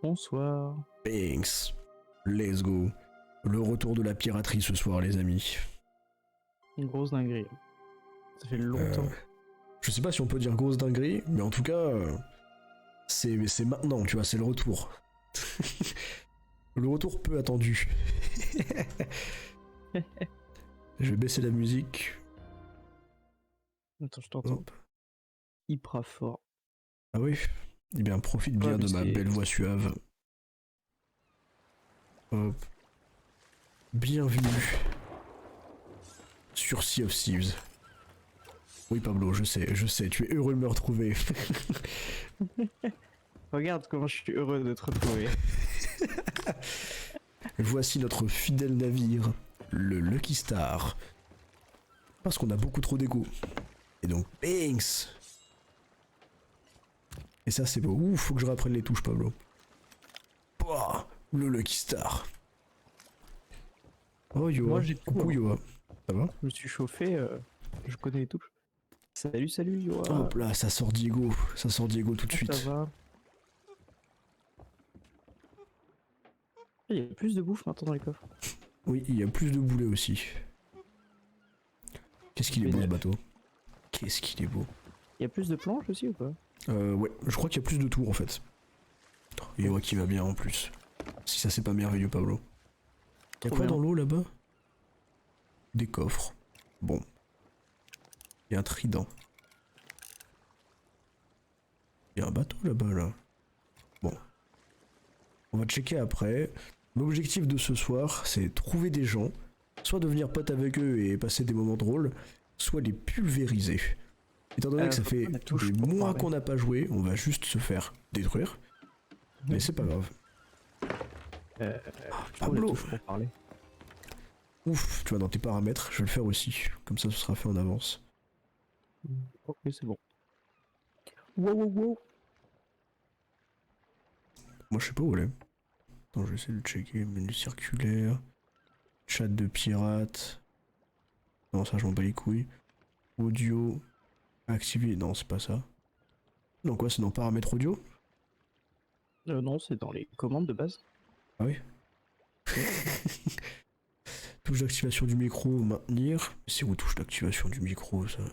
Bonsoir. Thanks. Let's go. Le retour de la piraterie ce soir, les amis. Une grosse dinguerie. Ça fait longtemps. Je sais pas si on peut dire grosse dinguerie, mais en tout cas, c'est maintenant, tu vois, c'est le retour. Le retour peu attendu. Je vais baisser la musique. Attends, je t'entends. Hop. Hyper fort. Ah oui. Eh bien, profite bien de ma belle voix suave. Hop. Bienvenue sur Sea of Thieves. Oui, Pablo, je sais, tu es heureux de me retrouver. Regarde comment je suis heureux de te retrouver. Voici notre fidèle navire, le Lucky Star. Parce qu'on a beaucoup trop d'ego. Et donc, thanks. Et ça, c'est beau. Ouh, faut que je reprenne les touches, Pablo. Pouah, le Lucky Star. Oh, Yoa. Moi, j'ai tout, Coucou, hein. Yoa. Ça va? Je me suis chauffé, je connais les touches. Salut, Yoa. Hop là, ça sort Diego. Ça sort Diego tout de suite. Ça va. Il y a plus de bouffe maintenant dans les coffres. Oui, il y a plus de boulets aussi. Qu'est-ce qu'il est beau ce bateau. Qu'est-ce qu'il est beau. Il y a plus de planches aussi ou pas? Ouais, je crois qu'il y a plus de tours en fait. Et moi qui va bien en plus. Si ça c'est pas merveilleux, Pablo. Y'a quoi dans l'eau là-bas? Des coffres. Bon. Il y a un trident. Il y a un bateau là-bas là. Bon. On va checker après. L'objectif de ce soir, c'est trouver des gens, soit devenir pote avec eux et passer des moments drôles, soit les pulvériser. Étant donné que ça fait des mois qu'on n'a pas joué, on va juste se faire détruire. Mais c'est pas grave. Pablo! Pour parler. Ouf, tu vois, dans tes paramètres, je vais le faire aussi. Comme ça, ce sera fait en avance. Ok, c'est bon. Wow. Moi, je sais pas où elle est. Attends, je vais essayer de checker. Menu circulaire. Chat de pirate. Non, ça, je m'en bats les couilles. Audio. Activer. Non, c'est pas ça. Non, quoi, c'est dans paramètres audio? Non, c'est dans les commandes de base. Ah oui. Touche d'activation du micro, maintenir. C'est où touche d'activation du micro, ça?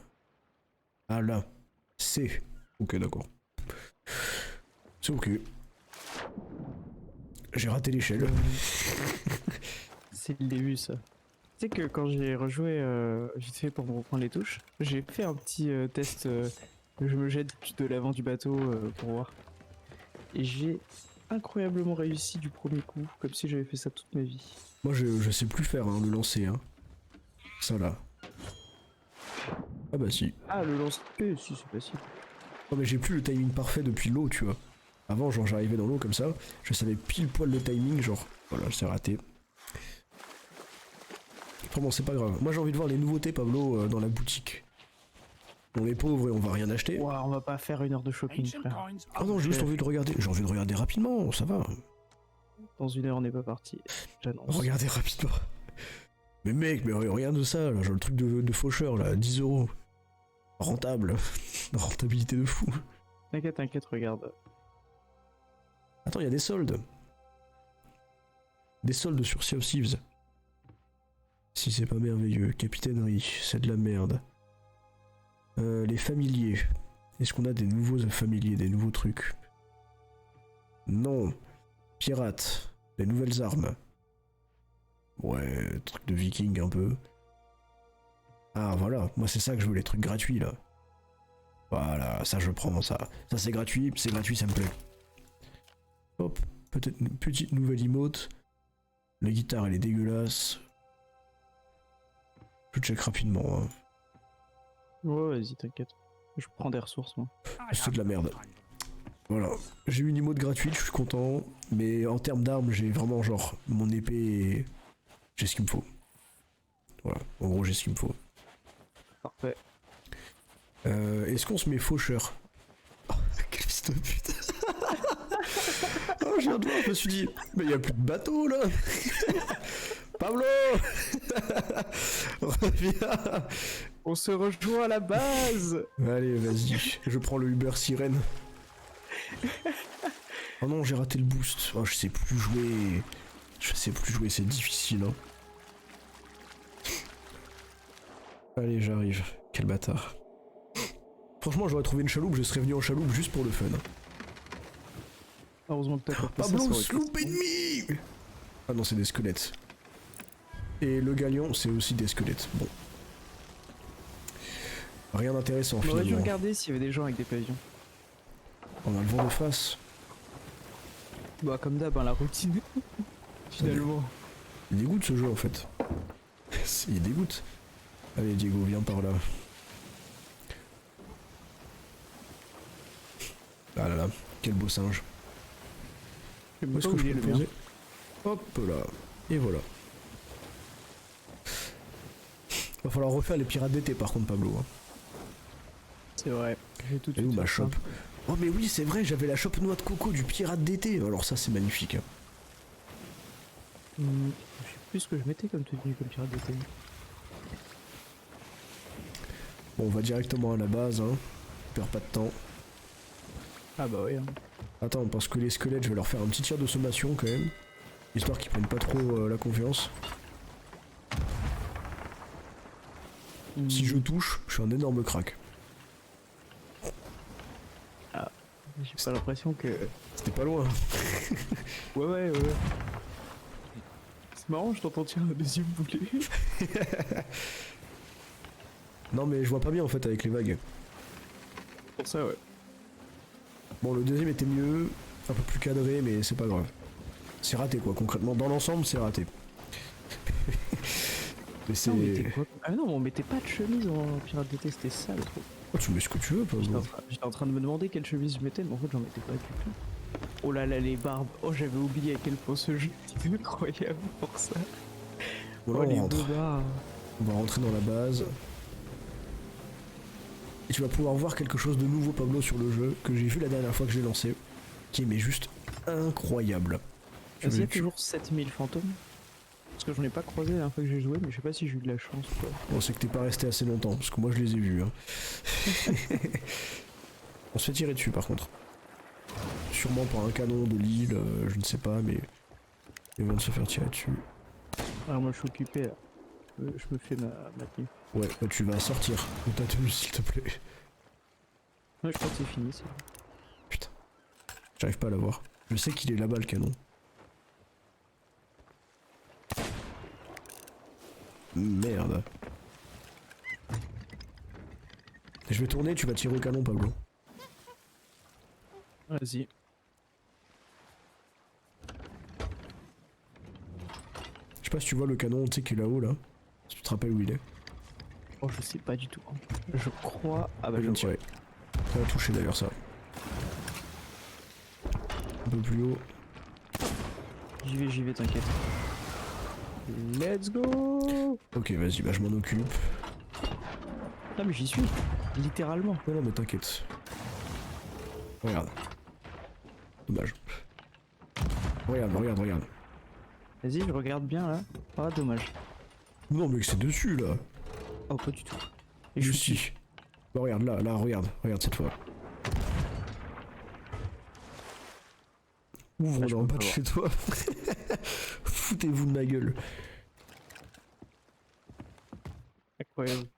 Ah là. C'est. Ok, d'accord. C'est ok. J'ai raté l'échelle. C'est le début, ça. Tu sais que quand j'ai rejoué vite fait pour me reprendre les touches, j'ai fait un petit test. Je me jette de l'avant du bateau pour voir. Et j'ai incroyablement réussi du premier coup, comme si j'avais fait ça toute ma vie. Moi, je sais plus faire, hein, le lancer, hein. Ça là. Ah bah si. Ah, le lance si, c'est facile. Non mais j'ai plus le timing parfait depuis l'eau, tu vois. Avant, genre, j'arrivais dans l'eau comme ça, je savais pile poil le timing, genre, voilà, c'est raté. Enfin bon, c'est pas grave. Moi, j'ai envie de voir les nouveautés, Pablo, dans la boutique. On est pauvres et on va rien acheter. Ouah, on va pas faire 1 heure de shopping, frère. Ah non, j'ai juste envie de regarder. J'ai envie de regarder rapidement, ça va. Dans 1 heure, on n'est pas parti. J'annonce. Regardez rapidement. Mais mec, mais regarde ça, là, genre le truc de faucheur, là, 10 €. Rentable. Rentabilité de fou. T'inquiète, regarde. Attends, il y a des soldes. Des soldes sur Sea of Thieves. Si c'est pas merveilleux. Capitainerie, c'est de la merde. Les familiers. Est-ce qu'on a des nouveaux familiers, des nouveaux trucs? Non. Pirates. Des nouvelles armes. Ouais, truc de viking un peu. Ah voilà, moi c'est ça que je veux, les trucs gratuits là. Voilà, ça je prends, ça. Ça c'est gratuit, ça me plaît. Hop, peut-être une petite nouvelle emote. La guitare elle est dégueulasse. Je check rapidement. Hein. Ouais, vas-y, t'inquiète. Je prends des ressources, moi. C'est de la merde. Voilà, j'ai eu une emote gratuite, je suis content. Mais en termes d'armes, j'ai vraiment genre mon épée et... J'ai ce qu'il me faut. Voilà, en gros j'ai ce qu'il me faut. Parfait. Est-ce qu'on se met faucheur? Oh, quel fils de pute. Oh, je viens de voir, je me suis dit, mais il y a plus de bateau là. Pablo. Reviens. On se rejoint à la base. Allez, vas-y, je prends le Uber sirène. Oh non, j'ai raté le boost. Oh, je sais plus jouer. Je sais plus jouer, c'est difficile. Hein. Allez, j'arrive. Quel bâtard. Franchement, j'aurais trouvé une chaloupe, je serais venu en chaloupe juste pour le fun. Heureusement que t'as pas fait ça, Pablo, ça aurait été sloop stylé. ennemi. Ah non, c'est des squelettes. Et le galion, c'est aussi des squelettes. Bon. Rien d'intéressant On aurait dû finalement. regarder s'il y avait des gens avec des pavillons. On a le vent de face. Bah comme d'hab, hein, la routine. Finalement. Il dégoûte ce jeu en fait. Il dégoûte. Allez Diego, viens par là. Ah là là, quel beau singe. Je sais Où même est-ce pas que où je il est peux le le mien. poser? Hop là. Et voilà. Va falloir refaire les pirates d'été par contre Pablo. Hein. C'est vrai. J'ai tout de Et où suite ma fait ça. chope? Oh mais oui c'est vrai, j'avais la chope noix de coco du pirate d'été. Alors ça c'est magnifique. Hein. Je sais plus ce que je mettais comme tenue comme pirate d'été. Bon on va directement à la base, hein. Perds pas de temps. Ah bah ouais. Hein. Attends, parce que les squelettes, je vais leur faire un petit tir de sommation quand même. Histoire qu'ils prennent pas trop la confiance. Si je touche, je suis un énorme crack. J'ai pas l'impression que... C'était pas loin. Ouais. C'est marrant, je t'entends tirer un deuxième boulet. Non mais je vois pas bien en fait avec les vagues. Pour ça, ouais. Bon le deuxième était mieux, un peu plus cadré mais c'est pas grave. C'est raté quoi, concrètement. Dans l'ensemble c'est raté. Mais c'est... Non, on mettait quoi? Ah non, mais on mettait pas de chemise en pirate d'été, c'était ça le truc. Oh, tu mets ce que tu veux Pablo. J'étais en train de me demander quelle chemise je mettais, mais en fait j'en mettais pas du tout. Oh là là, les barbes. Oh, j'avais oublié à quel point ce jeu était incroyable pour ça. Bon Oh, là les on rentre. bobards. On va rentrer dans la base. Et tu vas pouvoir voir quelque chose de nouveau Pablo sur le jeu, que j'ai vu la dernière fois que j'ai lancé. Qui est mais juste incroyable. Tu Est-ce qu'il y a veux- tu- toujours 7000 fantômes? Parce que j'en ai pas croisé la dernière fois que j'ai joué, mais je sais pas si j'ai eu de la chance ou quoi. Bon, c'est que t'es pas resté assez longtemps, parce que moi je les ai vus. Hein. On se fait tirer dessus par contre. Sûrement par un canon de l'île, je ne sais pas, mais ils vont se faire tirer dessus. Alors moi je suis occupé là. Je me fais ma tenue. Ouais, bah, tu vas sortir de ta tenue s'il te plaît. Ouais, je crois que c'est fini. C'est... Putain, j'arrive pas à l'avoir. Je sais qu'il est là-bas le canon. Merde. Et je vais tourner, tu vas tirer au canon Pablo. Vas-y. Je sais pas si tu vois le canon, tu sais qui est là-haut là. Si tu te rappelles où il est. Oh, je sais pas du tout. Hein. Je crois. Ah bah Je je viens de tirer. Ça va toucher d'ailleurs ça. Un peu plus haut. J'y vais, t'inquiète. Let's go! Ok, vas-y, bah je m'en occupe. Non mais j'y suis, littéralement. Non, non, mais t'inquiète. Regarde. Dommage. Regarde. Vas-y, je regarde bien là. Ah, dommage. Non, mais c'est dessus là. Oh, pas du tout. Et je suis Ici. Bah, regarde, là, regarde cette fois. Ouvre Ah, je dans le peux bas de pas chez toi. Foutez-vous de ma gueule. incroyable.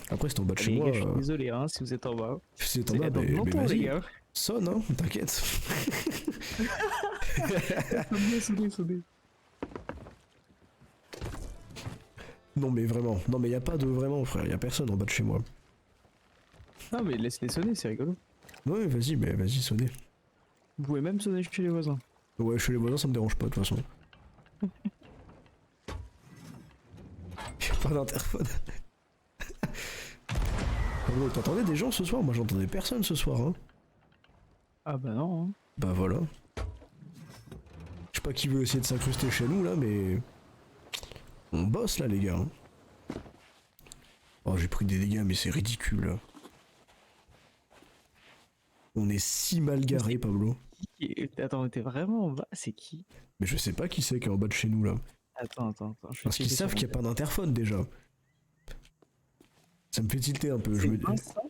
Après, c'est en bas de Ah, chez les moi. gars, je suis désolé hein, si vous êtes en bas. C'est en bas, dans mais longtemps, les vas-y. gars. Sonne, hein, t'inquiète. Sonnez. Non, mais vraiment. Non, mais y a pas de vraiment, frère. Y a personne en bas de chez moi. Non mais laisse-les sonner, c'est rigolo. Ouais, vas-y, mais vas-y, sonnez. Vous pouvez même sonner chez les voisins. Ouais, chez les voisins, ça me dérange pas, de toute façon. Y'a pas d'interphone. Pablo, t'entendais des gens ce soir? Moi, j'entendais personne ce soir, hein. Ah bah non. Hein. Bah voilà. Je sais pas qui veut essayer de s'incruster chez nous, là, mais... On bosse, là, les gars. Hein. Oh, j'ai pris des dégâts, mais c'est ridicule, là. On est si mal garé, Pablo. Attends, mais t'es vraiment en bas? C'est qui? Mais je sais pas qui c'est qui est en bas de chez nous, là. Attends. Je vais Parce qu'ils checker savent sur qu'il n'y a pas d'interphone déjà. Ça me fait tilter un peu. Je C'est me... Vincent?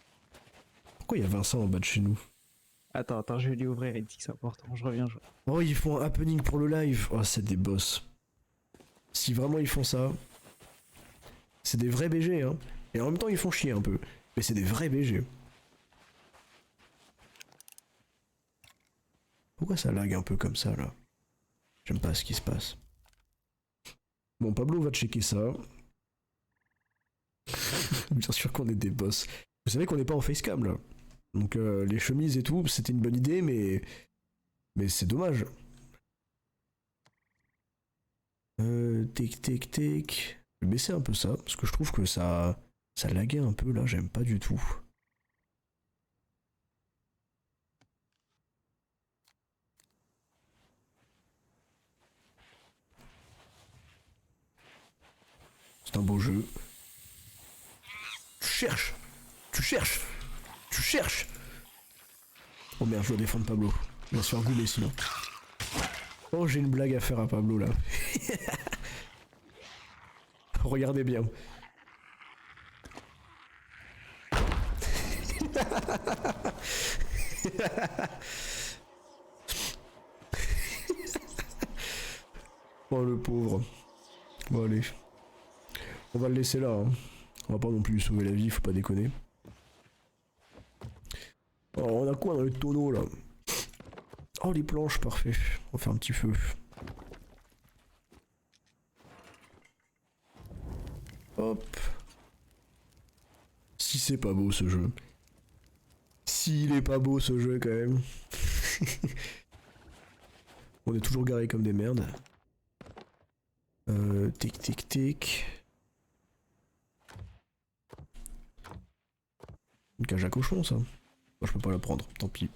Pourquoi il y a Vincent en bas de chez nous? Attends, je vais lui ouvrir, il dit que c'est important, je reviens. Oh, ils font un happening pour le live. Oh, c'est des boss. Si vraiment ils font ça, c'est des vrais BG, hein. Et en même temps, ils font chier un peu. Mais c'est des vrais BG. Pourquoi ça lag un peu comme ça, là? J'aime pas ce qui se passe. Bon, Pablo va checker ça. Bien sûr qu'on est des boss. Vous savez qu'on n'est pas en facecam, là. Donc les chemises et tout, c'était une bonne idée, mais c'est dommage. Tic tic tic. Je vais baisser un peu ça, parce que je trouve que ça laguait un peu là, j'aime pas du tout. C'est un beau jeu. Tu cherches. Tu cherches. Tu cherches. Oh merde, je dois défendre Pablo. Il va se faire gouler sinon. Oh, j'ai une blague à faire à Pablo là. Regardez bien. Oh le pauvre. Bon allez. On va le laisser là. Hein. On va pas non plus lui sauver la vie, faut pas déconner. Oh, on a quoi dans le tonneau là? Oh les planches, parfait. On va faire un petit feu. Hop. Si c'est pas beau ce jeu. S'il est pas beau ce jeu quand même. On est toujours garés comme des merdes. Tic tic tic. Une cage à cochon ça. Moi je peux pas la prendre, tant pis.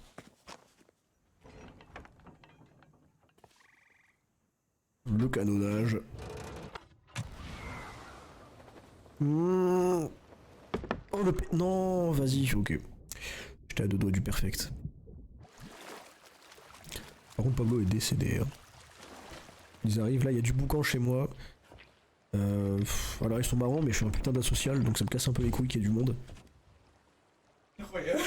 Le canonnage. Oh le non, vas-y, ok. J'étais à deux doigts du perfect. Par contre Pablo est décédé. Hein. Ils arrivent là, il y a du boucan chez moi. Alors ils sont marrants mais je suis un putain d'asocial donc ça me casse un peu les couilles qu'il y ait du monde. Incroyable.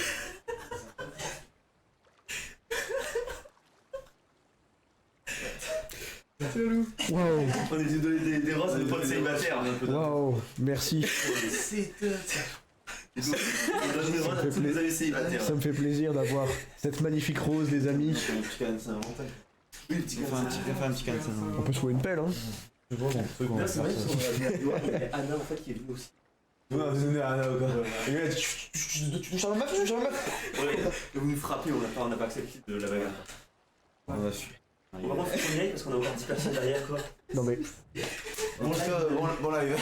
Waouh. On est des roses de potes célibataires. Waouh, merci. C'est tous les amis célibataires. Ça me fait plaisir d'avoir cette magnifique rose les amis. Un petit canne, c'est inventé. Oui, le petit canne, un petit canne, c'est inventé. On peut se trouver une pelle hein. C'est vrai qu'il y a Anna en fait qui est venue aussi. Ouais, vous donnez à Anna ou quoi? Et là, tu touches à ma meuf, tu touches à ma meuf. Ouais, vous nous frappez, on n'a pas accepté de la bagarre. On a fui. On va voir faut qu'on y aille parce qu'on a encore 10 personnes derrière quoi. Non mais. Bon live.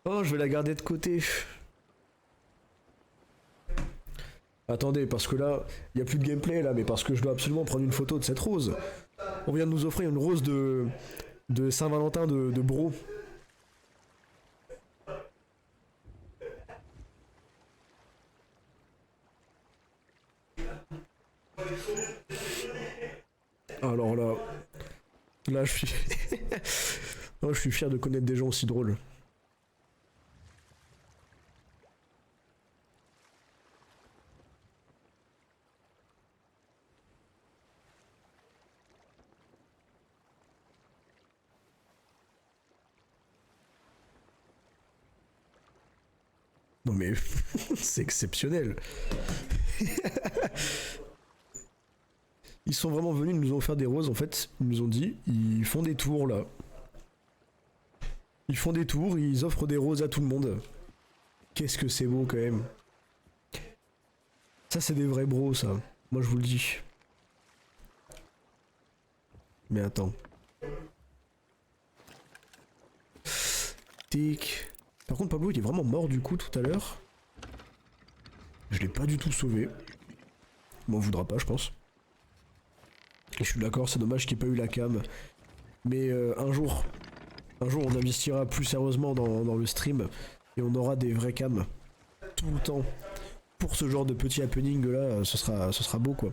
Oh je vais la garder de côté. Attendez, parce que là, il n'y a plus de gameplay là, mais parce que je dois absolument prendre une photo de cette rose. On vient de nous offrir une rose de Saint-Valentin de bro. Alors là je suis, oh, je suis fier de connaître des gens aussi drôles. Non mais c'est exceptionnel. Ils sont vraiment venus, ils nous ont offert des roses en fait. Ils nous ont dit, ils font des tours là. Ils font des tours, ils offrent des roses à tout le monde. Qu'est-ce que c'est beau quand même. Ça c'est des vrais bros ça. Moi je vous le dis. Mais attends. Tic. Par contre Pablo il est vraiment mort du coup tout à l'heure. Je l'ai pas du tout sauvé. M'en voudra pas je pense. Et je suis d'accord, c'est dommage qu'il n'y ait pas eu la cam. Mais un jour on investira plus sérieusement dans le stream et on aura des vrais cams tout le temps. Pour ce genre de petit happening là, ce sera beau quoi.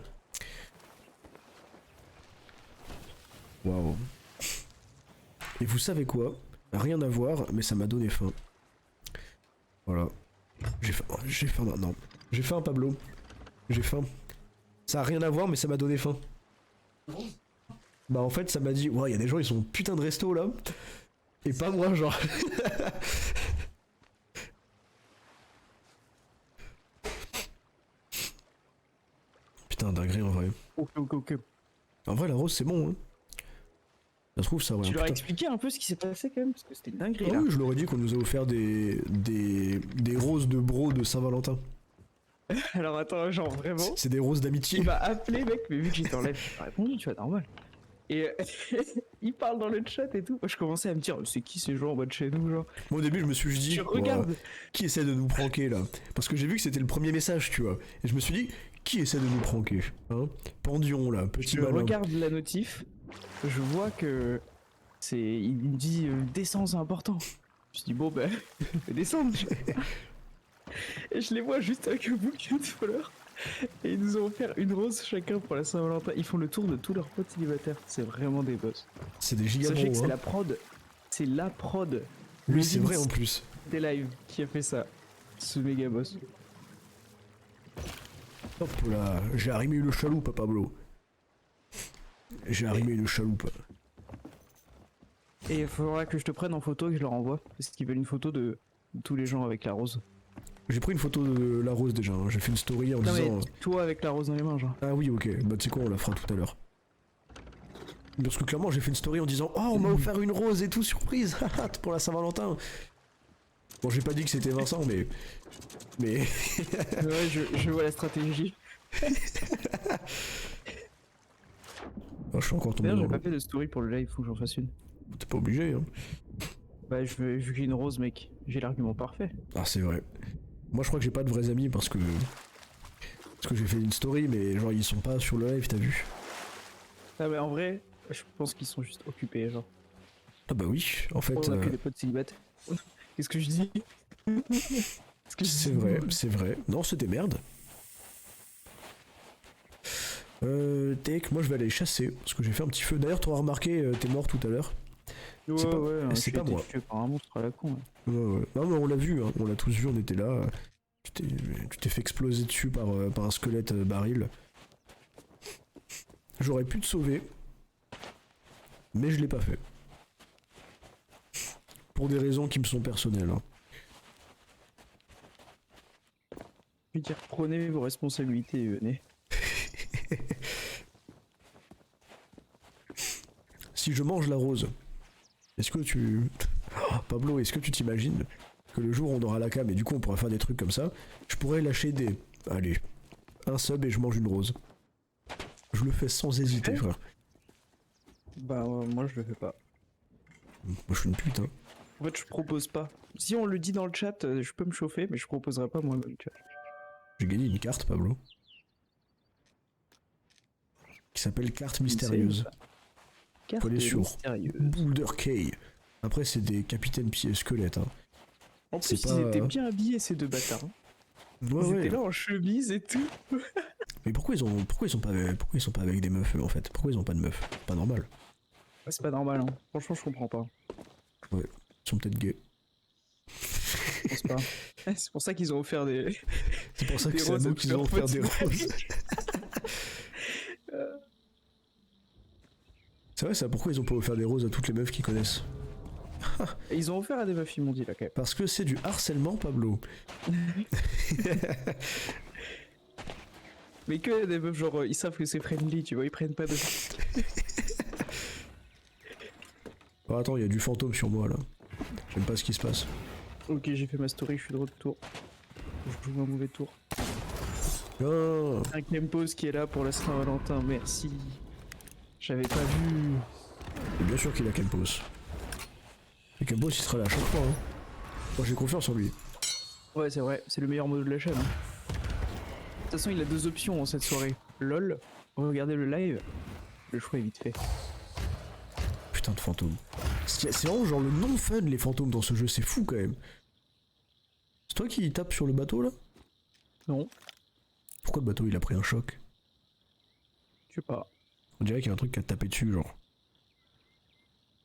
Waouh. Et vous savez quoi? Rien à voir, mais ça m'a donné faim. Voilà. J'ai faim maintenant. J'ai faim, Pablo. J'ai faim. Ça a rien à voir, mais ça m'a donné faim. Bah en fait, ça m'a dit, ouais, il y a des gens, ils sont putain de resto là. Et pas moi, genre. Putain, dinguerie en vrai. Ok. En vrai, la rose, c'est bon, hein. Ça se trouve, ça, ouais. Tu leur as putain. expliqué un peu ce qui s'est passé quand même, parce que c'était une dinguerie Ah là. oui, je leur ai dit qu'on nous a offert des roses de bro de Saint-Valentin. Alors attends, genre vraiment, C'est des roses d'amitié. il m'a appelé mec, mais vu que j'étais en live, j'ai pas répondu, tu vois, normal. Et il parle dans le chat et tout. Moi je commençais à me dire, c'est qui ces gens en bas de chez nous, genre. Moi au début je me suis dit, Je regarde. ouah, qui essaie de nous pranker là? Parce que j'ai vu que c'était le premier message, tu vois. Et je me suis dit, qui essaie de nous pranker? Hein? Pendion là, petit Je malin. regarde la notif, je vois que il me dit descends, c'est important. Je me dis bon ben fais descendre. Et je les vois juste avec un bouquet de fleurs. Et ils nous ont offert une rose chacun pour la Saint-Valentin. Ils font le tour de tous leurs potes célibataires. C'est vraiment des boss. C'est des Sachez que gigabros, c'est hein. la prod. C'est la prod. Oui, c'est Le vrai en Vince plus. des lives qui a fait ça. Ce méga boss. Hop là, j'ai arrimé une chaloupe, Pablo. J'ai arrimé une chaloupe. Et il faudra que je te prenne en photo et que je leur envoie. Parce qu'ils veulent une photo de tous les gens avec la rose. J'ai pris une photo de la rose déjà, hein. J'ai fait une story en Non disant... mais toi avec la rose dans les mains, genre. Ah oui, ok, bah tu sais quoi, on la fera tout à l'heure. Parce que clairement, j'ai fait une story en disant, oh, on m'a offert une rose et tout, surprise, pour la Saint-Valentin. Bon, j'ai pas dit que c'était Vincent, mais... Ouais, je vois la stratégie. Oh, je suis encore tombé D'ailleurs, dans j'ai pas l'eau. fait de story pour le live, faut que j'en fasse une. T'es pas obligé, hein. Bah, vu que j'ai une rose, mec, j'ai l'argument parfait. Ah, c'est vrai. Moi, je crois que j'ai pas de vrais amis parce que... Parce que j'ai fait une story, mais genre, ils sont pas sur le live, t'as vu? Ah, bah, en vrai, je pense qu'ils sont juste occupés, genre. Ah bah oui, en fait... On a que des potes célibataires. Qu'est-ce que je dis? Qu'est-ce que je C'est dis vrai, c'est vrai. Non, c'était merde. Tech, moi je vais aller chasser, parce que j'ai fait un petit feu. D'ailleurs, t'auras remarqué, t'es mort tout à l'heure. Ouais, c'est pas- ouais, c'est j'ai pas été moi. tué par un monstre à la con. Ouais. Ouais, ouais. Non, mais on l'a vu, hein. On l'a tous vu, on était là. Tu t'es fait exploser dessus par un squelette baril. J'aurais pu te sauver, mais je l'ai pas fait. Pour des raisons qui me sont personnelles. Hein. Je veux dire, prenez vos responsabilités et venez. Si je mange la rose, est-ce que tu... Oh, Pablo, est-ce que tu t'imagines que le jour où on aura la cam et du coup on pourra faire des trucs comme ça, je pourrais lâcher des... Allez, un sub et je mange une rose. Je le fais sans hésiter, frère. Bah, moi je le fais pas. Moi je suis une pute, hein. En fait, je propose pas. Si on le dit dans le chat, je peux me chauffer, mais je proposerai pas moi-même, tu vois. J'ai gagné une carte, Pablo. Qui s'appelle carte mystérieuse. Carte Faut aller sur mystérieuse. Boulder Cay. Après c'est des capitaines pieds squelettes, hein. En c'est plus, pas- ils étaient bien habillés, ces deux bâtards. Hein. Ouais, Ils ouais. étaient là en chemise et tout. Mais pourquoi ils sont pas avec des meufs, eux, en fait? Pourquoi ils ont pas de meufs? Pas normal. Ouais, c'est pas normal, hein. Franchement, je comprends pas. Ils sont peut-être gays. Je pense pas. C'est pour ça qu'ils ont offert des. C'est pour ça que Des c'est à roses nous à qu'ils tous ont leurs offert potes. des roses. C'est vrai ça, pourquoi ils ont pas offert des roses à toutes les meufs qu'ils connaissent? Et ils ont offert à des meufs, ils m'ont dit là quand même. Parce que c'est du harcèlement, Pablo. Mais que des meufs, genre, ils savent que c'est friendly, tu vois, ils prennent pas de. Oh, attends, il y a du fantôme sur moi là. J'aime pas ce qui se passe. Ok, j'ai fait ma story, je suis de retour. Je joue un mauvais tour. Ah, Un Kempos qui est là pour la Saint-Valentin, merci. J'avais pas vu. et bien sûr qu'il a Kempos. Et Kempos il sera là à chaque fois. Hein. Moi j'ai confiance en lui. Ouais, c'est vrai, c'est le meilleur mode de la chaîne. Hein. De toute façon, il a deux options en cette soirée. LOL, regardez le live. Le choix est vite fait. Putain de fantôme. C'est vraiment genre le non fun les fantômes dans ce jeu, c'est fou quand même. C'est toi qui tape sur le bateau là? Non, Pourquoi le bateau il a pris un choc? je sais pas. On dirait qu'il y a un truc qui a tapé dessus genre.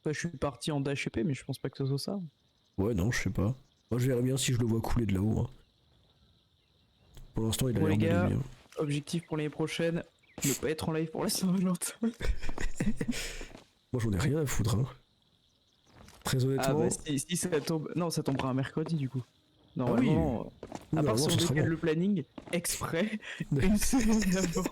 Enfin, je suis parti en DHP, mais je pense pas que ce soit ça. Ouais, non, je sais pas. Moi, je verrai bien si je le vois couler de là-haut. Hein. Pour l'instant, il a Bon, l'air les gars, d'aller bien. objectif pour l'année prochaine, ne pas être en live pour la Saint-Valentin. Moi, j'en ai rien à foutre. Hein. Très Ah honnêtement. bah si ça tombe... Non, ça tombera un mercredi du coup. Normalement... Oui, à part normalement, si on ce sera décale bon. le planning exprès, une semaine avant,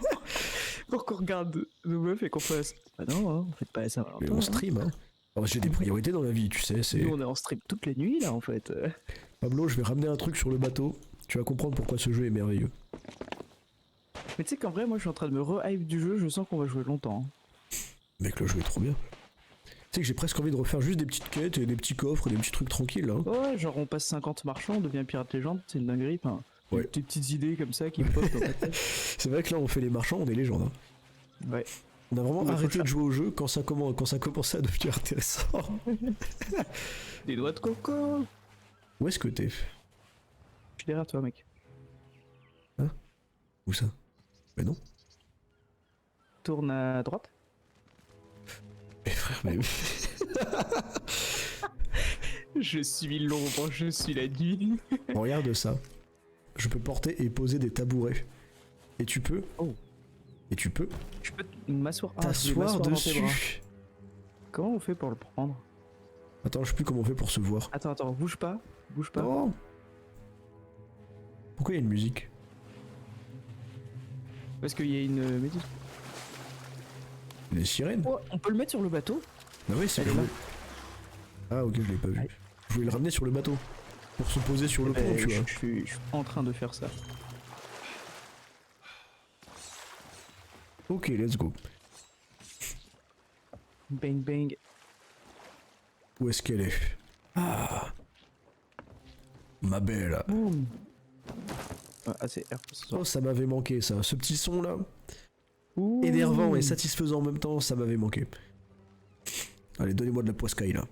pour qu'on regarde nos meufs et qu'on fasse... Ah non, hein, on fait pas la Mais Saint-Valentin. on hein. stream, hein. Alors, j'ai des priorités dans la vie, tu sais. C'est Nous on est en stream toute la nuit là en fait. Pablo, je vais ramener un truc sur le bateau. Tu vas comprendre pourquoi ce jeu est merveilleux. Mais tu sais qu'en vrai moi je suis en train de me re-hype du jeu, je sens qu'on va jouer longtemps. hein. Mec, le jeu est trop bien. Tu sais que j'ai presque envie de refaire juste des petites quêtes et des petits coffres, des petits trucs tranquilles, hein. Ouais, genre on passe 50 marchands, on devient pirate légende, c'est une dinguerie. Enfin, Ouais. des petites idées comme ça qui me posent dans la tête. C'est vrai que là, on fait les marchands, on est légende. Hein. Ouais. On a vraiment Ouais, faut arrêté le de jouer au jeu quand ça commençait à devenir intéressant. Des doigts de coco. Où est-ce que t'es? Je suis derrière toi mec. Où ça? Mais non. Tourne à droite. Mais frère, mais... Je suis l'ombre, je suis la nuit. Regarde ça. Je peux porter et poser des tabourets. Et tu peux... Oh. Et tu peux Je peux m'asseoir. Ah, je vais t'asseoir m'asseoir dans tes bras. dessus. Comment on fait pour le prendre? Attends, je sais plus comment on fait pour se voir. Attends, bouge pas. Bouge pas. Oh. Pourquoi il y a une musique? Parce qu'il y a une méduse. Des sirènes? Oh, on peut le mettre sur le bateau? Bah oui, c'est Elle est le... là. Ah ok, je l'ai pas vu. Ouais. Je voulais le ramener sur le bateau. Pour se poser sur le pont, tu vois. Je suis en train de faire ça. Ok, let's go. Bang bang. Où est-ce qu'elle est? Ah, ma belle. Boum. Ah, c'est R pour ce soir. Oh, ça m'avait manqué ça. Ce petit son là, Ouh. énervant et satisfaisant en même temps, ça m'avait manqué. Allez, donnez-moi de la poiscaille là.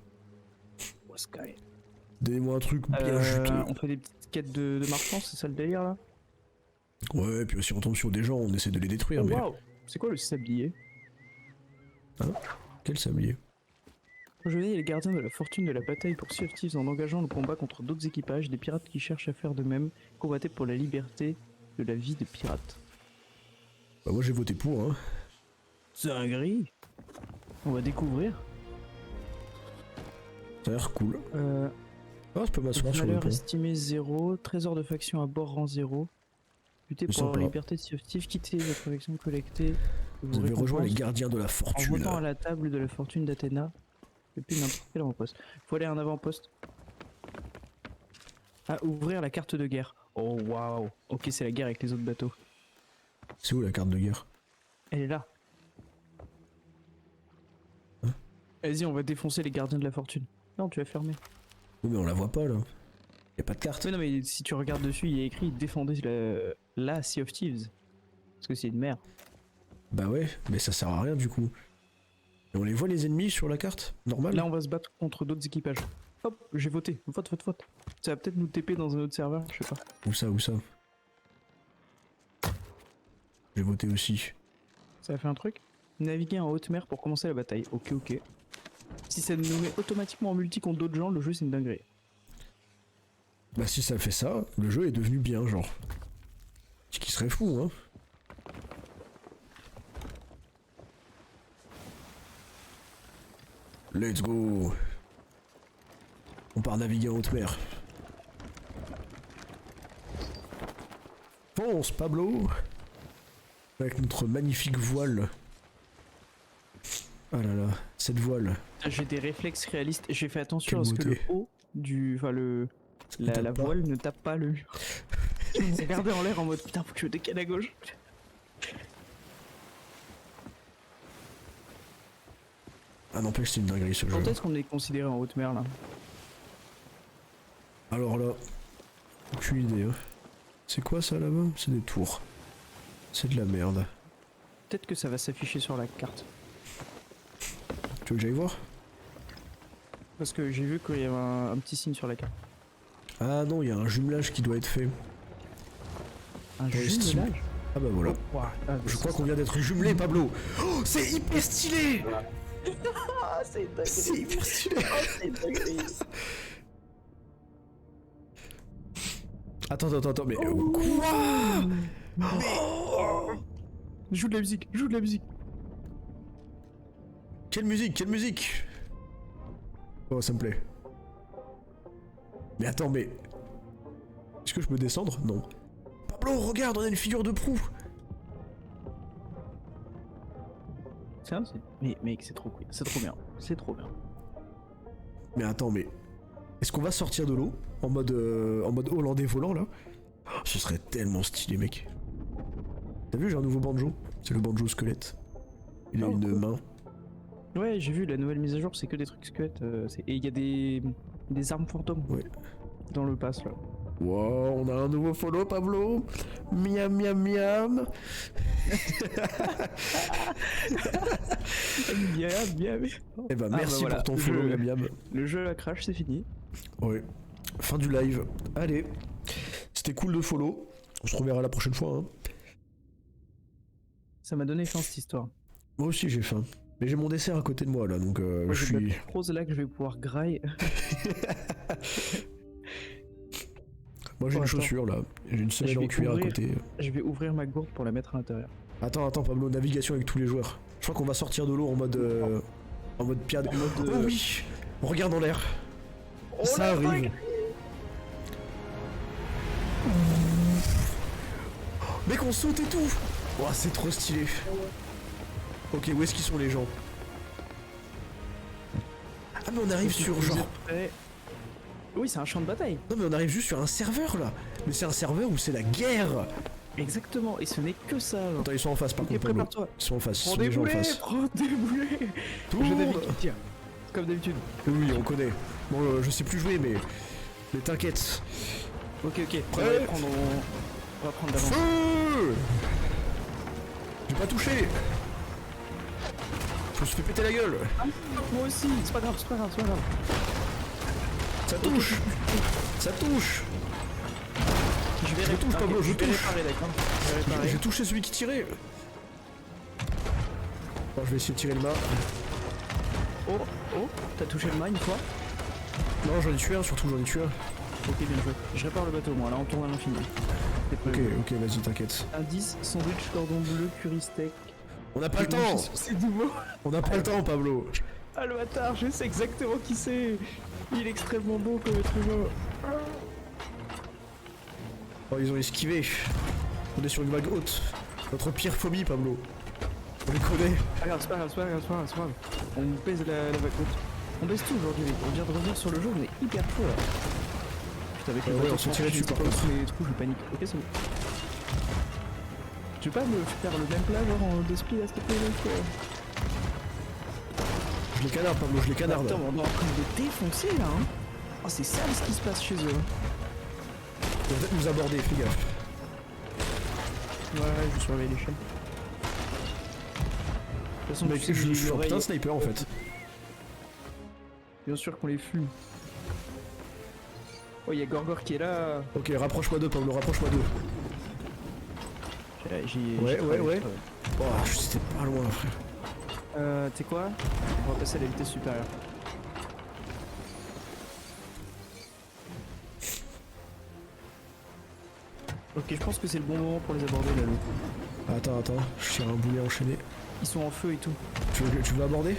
Oh, Sky. Donnez-moi un truc bien juteux. On fait des petites quêtes de marchands, c'est ça le délire là? Ouais, puis si on tombe sur des gens, on essaie de les détruire, Oh, mais... waouh. C'est quoi le sablier? Quel sablier? Rejoignez les gardiens de la fortune de la bataille pour Sea of Thieves en engageant le combat contre d'autres équipages, des pirates qui cherchent à faire de même, combattez pour la liberté de la vie de pirate. Bah moi j'ai voté pour, hein. C'est un gris. On va découvrir. Ça a l'air cool. Ah, je peux m'asseoir sur le Valeur pont. estimée 0, trésor de faction à bord rang 0. Luttez C'est pour avoir la sympa. liberté de Sea of Thieves, quittez votre faction collectée. Vous avez rejoint les gardiens de la En fortune. votant à la table de la fortune d'Athéna. Depuis n'importe quel avant-poste. Faut aller à un avant-poste. Ah, ouvrir la carte de guerre. Oh waouh. Ok, c'est la guerre avec les autres bateaux. C'est où la carte de guerre? Elle est là. Hein? Vas-y, on va défoncer les gardiens de la fortune. Non, tu as fermé. Oui, mais on la voit pas là. Y a pas de carte. Mais non, mais si tu regardes dessus, il y a écrit défendez la Sea of Thieves. Parce que c'est une mer. Bah ouais, mais ça sert à rien du coup. Et on les voit les ennemis sur la carte? Normal? Là, on va se battre contre d'autres équipages. Hop, j'ai voté. Vote. Ça va peut-être nous TP dans un autre serveur, je sais pas. Où ça? J'ai voté aussi. Ça a fait un truc. Naviguer en haute mer pour commencer la bataille. Ok. Si ça nous met automatiquement en multi contre d'autres gens, le jeu c'est une dinguerie. Bah si ça fait ça, le jeu est devenu bien genre. Ce qui serait fou, hein. Let's go. On part naviguer en haute mer. Fonce Pablo. Avec notre magnifique voile. Ah là là, cette voile. J'ai des réflexes réalistes. J'ai fait attention Quelle à ce que le beauté. haut du. Enfin, la tape pas. voile ne tape pas le mur. Je me suis regardé en l'air en mode putain, faut que je me décale à gauche. Ah n'empêche, c'est une dinguerie ce jeu. Quand est-ce qu'on est considéré en haute mer là? Alors là, aucune idée. Hein. C'est quoi ça là-bas? C'est des tours. C'est de la merde. Peut-être que ça va s'afficher sur la carte. Tu veux que j'aille voir? Parce que j'ai vu qu'il y avait un petit signe sur la carte. Ah non, il y a un jumelage qui doit être fait. Un Dans Steam. jumelage? Ah bah voilà. Oh, ouah. Ah, Je c'est crois ça. qu'on vient d'être jumelé, Pablo. Oh, c'est hyper stylé. Ah, c'est dingue. C'est hyper stylé. C'est dingue. Attends, mais quoi? Joue de la musique, joue de la musique. Quelle musique? Oh, ça me plaît. Mais attends, mais... Est-ce que je peux descendre? Non. Pablo, regarde, on a une figure de proue. Tiens, mais mec, c'est trop cool. C'est trop bien. C'est trop bien. Mais attends, mais... Est-ce qu'on va sortir de l'eau en mode hollandais volant, là? Oh, ce serait tellement stylé, mec. T'as vu, j'ai un nouveau banjo. C'est le banjo squelette. Il a Oh, une cool. main. Ouais, j'ai vu la nouvelle mise à jour, c'est que des trucs squelettes. Et il y a des armes fantômes. Ouais. Dans le pass là. Wow, on a un nouveau follow, Pablo. Miam, miam, miam. Bien. Eh ben, Ah, merci bah voilà, pour ton follow, miam, miam. Le jeu à crash, c'est fini. Ouais. Fin du live. Allez. C'était cool de follow. On se reverra la prochaine fois, hein. Ça m'a donné faim cette histoire. Moi aussi, j'ai faim. Mais j'ai mon dessert à côté de moi, là, donc Moi, je j'ai de suis... la rose là que je vais pouvoir grailler. Moi, j'ai Oh, une attends. chaussure, là. J'ai une Je semelle vais en cuir à ouvrir. côté. Je vais ouvrir ma gourde pour la mettre à l'intérieur. Attends, Pablo, navigation avec tous les joueurs. Je crois qu'on va sortir de l'eau en mode piade. En mode, Oh oui. On regarde en l'air. Oh, Ça la arrive. Mec, on saute et tout. Oh, c'est trop stylé. Ok, où est-ce qu'ils sont les gens? Ah, mais on arrive sur Vous genre... êtes prêts? Oui, c'est un champ de bataille. Non, mais on arrive juste sur un serveur, là. Mais c'est un serveur où c'est la guerre. Exactement, et ce n'est que ça. Genre. Attends, ils sont en face, par Ok, contre, Pablo. prépare-toi. Ils sont en face, ils Prends sont des déjà en boulets, face. prends des boulets. Tout le Je monde. d'habitude, tiens. Comme d'habitude. Oui, on connaît. Bon, je sais plus jouer, mais t'inquiète. Ok, Prêt. on va prendre d'avance. Feu. J'ai pas touché. Je me suis fait péter la gueule. Moi aussi, c'est pas grave. Ça touche. Ça touche. Je vais Je touche, Pablo, je touche. réparer, d'accord. Je vais réparer. J'ai touché celui qui tirait. Bon, je vais essayer de tirer le mât. Oh, t'as touché le mât une fois? Non, j'en ai tué un, surtout j'en ai tué un. Ok, bien joué. Je répare le bateau, moi, là, on tourne à l'infini. C'est Ok, prévu. ok, vas-y, t'inquiète. Indice, sandwich, cordon bleu, curry steak. On n'a pas le temps. C'est nouveau. On n'a pas le temps, Pablo. Ah, le bâtard, je sais exactement qui c'est. Il est extrêmement beau comme être humain. Oh, ils ont esquivé. On est sur une vague haute. Notre pire phobie, Pablo. On les connaît. C'est pas grave. On baise la vague haute. On baisse tout aujourd'hui, mec. On vient de revenir sur le jeu, on est hyper chaud là. Putain, avec le Ouais, bateau on s'est tiré dessus, par pas contre. sous les trous, je panique. Ok, c'est bon. Tu veux pas me faire le même plat, genre en 2 speed, là, s'il te plaît, mec? Je les canarde, Pablo, je les canarde. Attends, on est en train de défoncer là, hein. Oh, c'est sale ce qui se passe chez eux. Hein. Ils vont peut-être nous aborder, fais gaffe. Ouais, je surveille l'échelle. De toute façon, Mec, tu sais que je j'ai suis un l'oreille- putain de sniper en fait. Bien sûr qu'on les fume. Oh, il y a Gorgor qui est là. Ok, rapproche-moi d'eux, Pablo, rapproche-moi d'eux. Ouais. Oh, j'étais pas loin, frère. Tu sais quoi? On va passer à la vitesse supérieure. Ok, je pense que c'est le bon moment pour les aborder là. Attends, je tire un boulet enchaîné. Ils sont en feu et tout. Tu veux aborder?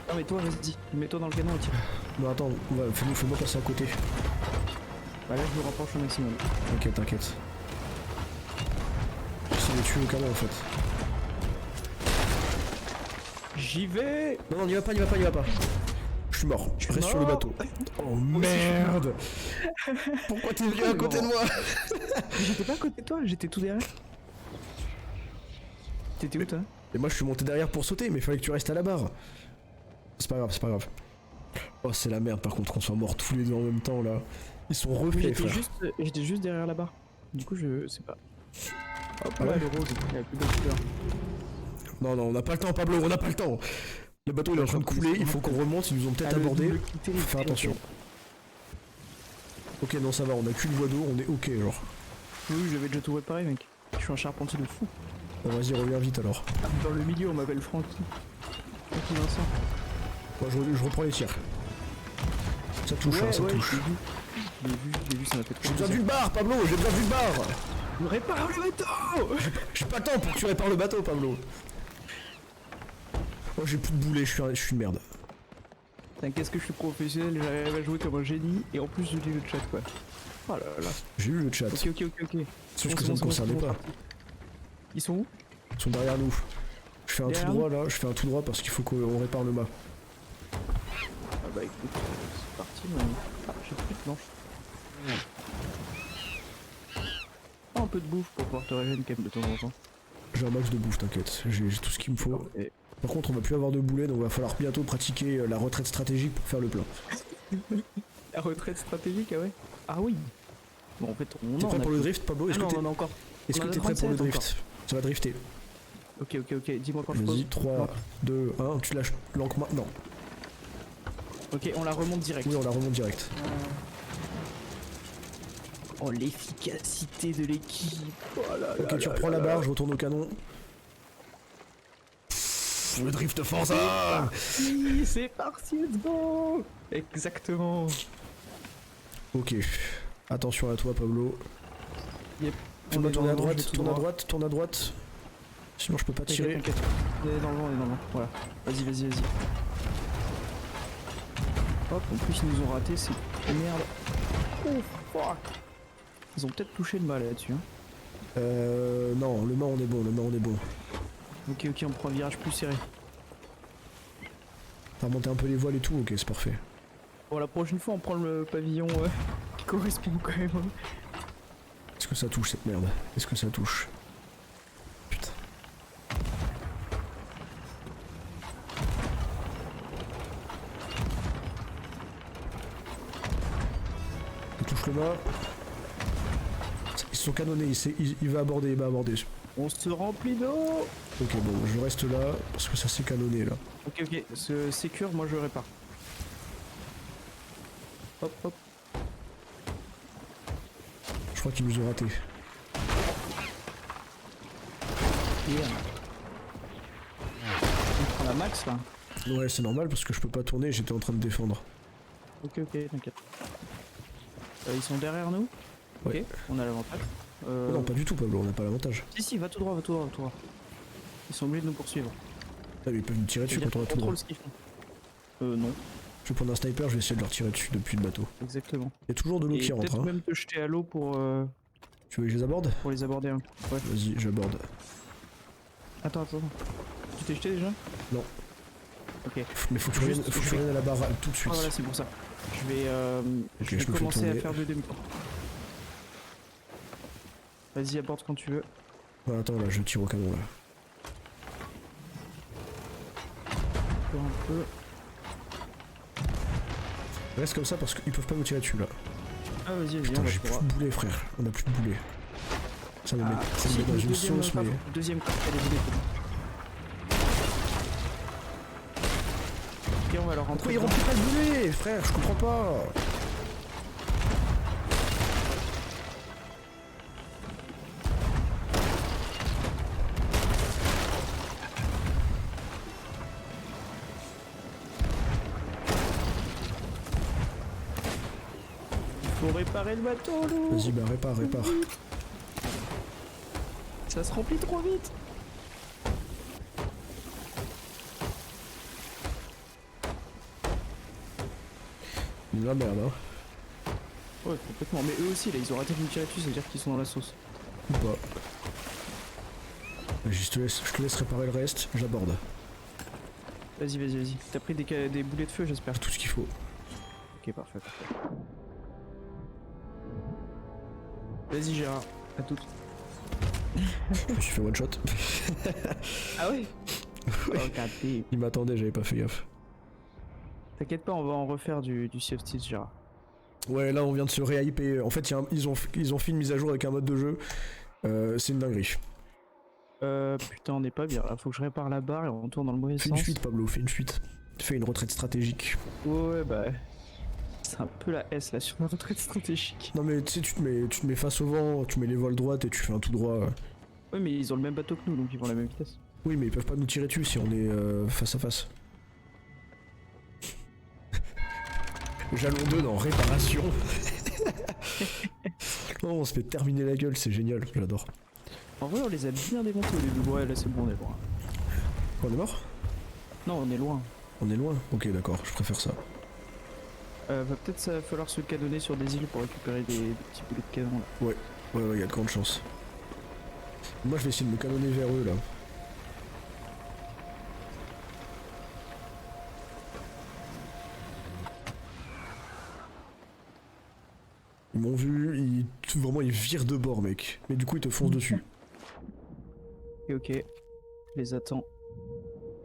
Non mais toi vas-y, mets-toi dans le canon et tire. Non, attends, fais-moi passer à côté. Bah là je me rapproche au maximum. Ok, t'inquiète. J'essaie de tuer au canon en fait. J'y vais. Non, n'y va pas. Je suis mort. Je reste sur le mort. bateau. Oh merde! Pourquoi t'es venu à côté de moi? J'étais pas à côté de toi, j'étais tout derrière. T'étais où toi? Et moi je suis monté derrière pour sauter, mais il fallait que tu restes à la barre. C'est pas grave. Oh, c'est la merde par contre qu'on soit morts tous les deux en même temps là. Ils sont refaits, frère. J'étais juste derrière la barre. Du coup je sais pas. Hop Ah là ouais le rose, il a plus de couleur. Non, on n'a pas le temps, Pablo, on n'a pas le temps. Le bateau il est en train de couler, il faut qu'on remonte, ils nous ont peut-être abordé. Faut faire attention. Ok, non, ça va, on a qu'une voie d'eau, on est ok, genre. Oui, j'avais déjà tout réparé, mec. Je suis un charpentier de fou. Bon, vas-y, reviens vite alors. Dans le milieu, on m'appelle Francky. Ok, Vincent. Moi je reprends les tirs. Ça touche, hein, ça touche. Je l'ai vu, ça m'a fait trop J'ai besoin plaisir. d'une barre, Pablo, j'ai besoin d'une barre. Répare le bateau. J'ai pas le temps pour que tu répares le bateau, Pablo. Oh, j'ai plus de boulets, je suis une merde. Putain, qu'est-ce que je suis professionnel, j'arrive à jouer comme un génie, et en plus je lis le chat quoi. Oh là là. J'ai eu le chat. Ok. Sauf que ça me concernait pas. Ils sont où? Ils sont derrière nous. Je fais un tout Derrière droit là, je fais un tout droit parce qu'il faut qu'on répare le mât. Ah bah écoute, c'est parti, mais... Ah, j'ai plus de planches. Oh, un peu de bouffe pour pouvoir te régénérer quand même de temps en temps. J'ai un max de bouffe, t'inquiète, j'ai tout ce qu'il me faut. Et... Par contre, on va plus avoir de boulets, donc va falloir bientôt pratiquer la retraite stratégique pour faire le plein. La retraite stratégique, ah ouais? Ah oui. Bon, en fait, on T'es en prêt a pour le plus. drift, Pablo? Est-ce Ah que non, t'es on en a encore. est-ce on que en a t'es prêt pour le 37 drift? Ça va drifter. Ok, dis-moi quand je Vas-y, pose. 3, 2, 1, tu lâches l'encre maintenant. Ok, on la remonte direct. Oui, on la remonte direct. Oh, l'efficacité de l'équipe. Oh là là Ok, tu là reprends là la là. barre, je retourne au canon. Le drift Forza! Oui, c'est parti, let's go. Exactement. Ok, attention à toi, Pablo. Yep. Fais-moi On est tourner à dans le vent, droite, je vais tout tourne à droit. droite, tourne à droite. Sinon, je peux pas tirer. T'inquiète. On est dans le vent, Voilà. Vas-y. Hop, en plus ils nous ont raté, c'est merde. Oh, fuck. Ils ont peut-être touché le mât là-dessus. Hein. Non, le mât on est bon, Ok, on prend un virage plus serré. T'as remonté un peu les voiles et tout, ok, c'est parfait. Bon, la prochaine fois on prend le pavillon qui correspond quand même. Est-ce que ça touche cette merde? Est-ce que ça touche? Putain. Il touche le mât. Ils sont canonnés, il va aborder, On se remplit d'eau. Ok, bon, je reste là, parce que ça s'est canonné là. Ok, ce sécure, moi je répare. Hop. Je crois qu'ils nous ont ratés. Yeah. On prend la max là. Ouais, c'est normal parce que je peux pas tourner, j'étais en train de défendre. Ok, t'inquiète. Ils sont derrière nous. Ouais. Ok, on a l'avantage. Oh non, pas du tout, Pablo, on n'a pas l'avantage. Si, va tout droit. Ils sont obligés de nous poursuivre. Ah, mais ils peuvent nous tirer dessus quand on va tout droit. Contrôle ce qu'ils font. Non, Je vais prendre un sniper, je vais essayer de leur tirer dessus depuis le bateau. exactement. Il y a toujours de l'eau Et qui rentre, peut-être hein. même te jeter à l'eau pour Tu veux que je les aborde? les aborder un coup. Ouais. Vas-y, j'aborde. Attends. Tu t'es jeté déjà? Non. Ok. Mais faut que tu reviennes à la barre tout de suite. Ah voilà, c'est pour ça. Je vais, Ok, je vais je me fais commencer à tourner. faire de demi-tour. Vas-y, aborde quand tu veux. Ouais, attends, là, je tire au canon, là. Encore un peu. Reste comme ça parce qu'ils peuvent pas nous tirer dessus, là. Ah vas-y, Putain, on va j'ai plus pouvoir. de boulets, frère. On a plus de boulets. Ça me met, ça me Si, met dans le une deuxième sauce, coffre, mais... le deuxième coffre, il y a des boulets dedans. Ok, on va leur rentrer. Pourquoi ils remplissent pas le boulet, frère? Je comprends pas. Faut réparer le bateau, là. Vas-y, bah répare. Ça se remplit trop vite. De la merde, hein. Ouais, complètement. Mais eux aussi, là, ils ont raté de nous tirer dessus, ça veut dire qu'ils sont dans la sauce. Ou pas. Vas-y, je te laisse réparer le reste, j'aborde. Vas-y. T'as pris des boulets de feu, j'espère. Tout ce qu'il faut. Ok, parfait. Vas-y, Gérard. À toutes. Je me suis fait one shot. Ah ouais? Ouais. Oh, god damn. Il m'attendait, j'avais pas fait gaffe. T'inquiète pas, on va en refaire du Sea of Thieves, Gérard. Ouais, là on vient de se réhyper. En fait, ils ont fait une mise à jour avec un mode de jeu. C'est une dinguerie. Putain, on n'est pas bien. Là, faut que je répare la barre et on retourne dans le mauvais Fais sens. une fuite, Pablo, fais une fuite. Fais une retraite stratégique. Ouais, bah. C'est un peu la S là sur la retraite stratégique. Non, mais tu sais, tu te mets face au vent, tu mets les voiles droites et tu fais un tout droit. Ouais, mais ils ont le même bateau que nous, donc ils vont à la même vitesse. Oui, mais ils peuvent pas nous tirer dessus si on est face à face. Jalon 2 dans réparation. Oh, on se fait terminer la gueule, c'est génial, j'adore. En vrai, on les a bien démontés au début. Ouais, là c'est bon, on est loin. Quoi, on est mort? Non, on est loin. On est loin? Ok, d'accord, je préfère ça. Va peut-être ça va falloir se canonner sur des îles pour récupérer des petits boulets de canon là. Ouais, y a de grandes chances. Moi, je vais essayer de me canonner vers eux, là. Ils m'ont vu, vraiment ils virent de bord, mec. Mais du coup, ils te foncent dessus. Et ok, je les attends. De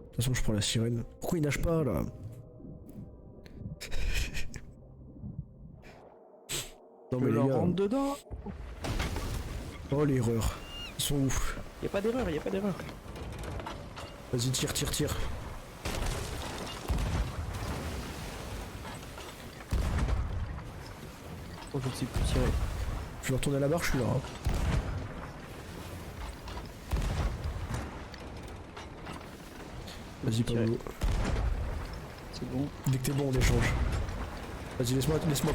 toute façon, je prends la sirène. Pourquoi ils nagent pas, là? Non, Je mais leur les gars... rentre dedans. Oh, l'erreur. Ils sont ouf. Y'a pas d'erreur, y'a pas d'erreur. Vas-y, tire, tire, tire. Oh, je ne sais plus tirer. Je vais retourner à la barre, je suis là. Hein. Vas-y, Pablo. C'est bon. Dès que t'es bon, on échange. Vas-y, laisse-moi prendre laisse-moi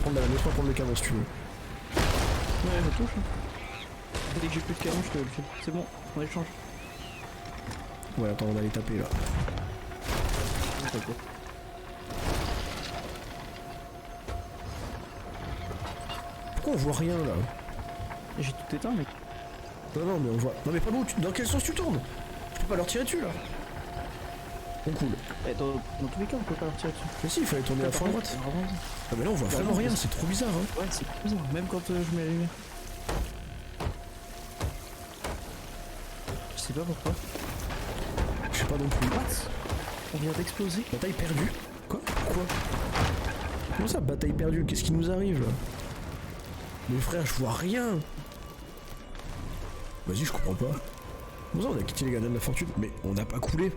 prendre le canon si tu veux. Ouais, je touche. Dès que j'ai plus de canon, je te le file. C'est bon, on échange. Ouais, attends, on va les taper là. Ok. Pourquoi on voit rien là? J'ai tout éteint, mec. Non, mais on voit. Non, mais Pablo, dans quel sens tu tournes? Je peux pas leur tirer dessus là. Bon, cool. Eh, dans tous les cas, on peut pas leur tirer dessus. Mais si, il fallait tourner à fond à droite. Ah, mais là, on voit vraiment rien, c'est trop bizarre, hein. Ouais, c'est bizarre, même quand je mets la lumière. Je sais pas pourquoi. Je sais pas non plus. What? On vient d'exploser. Bataille perdue? Quoi? Comment ça, bataille perdue? Qu'est-ce qui nous arrive là? Mais frère, je vois rien. Vas-y, je comprends pas. Comment ça, on a quitté les gardiens de la fortune? Mais on n'a pas coulé.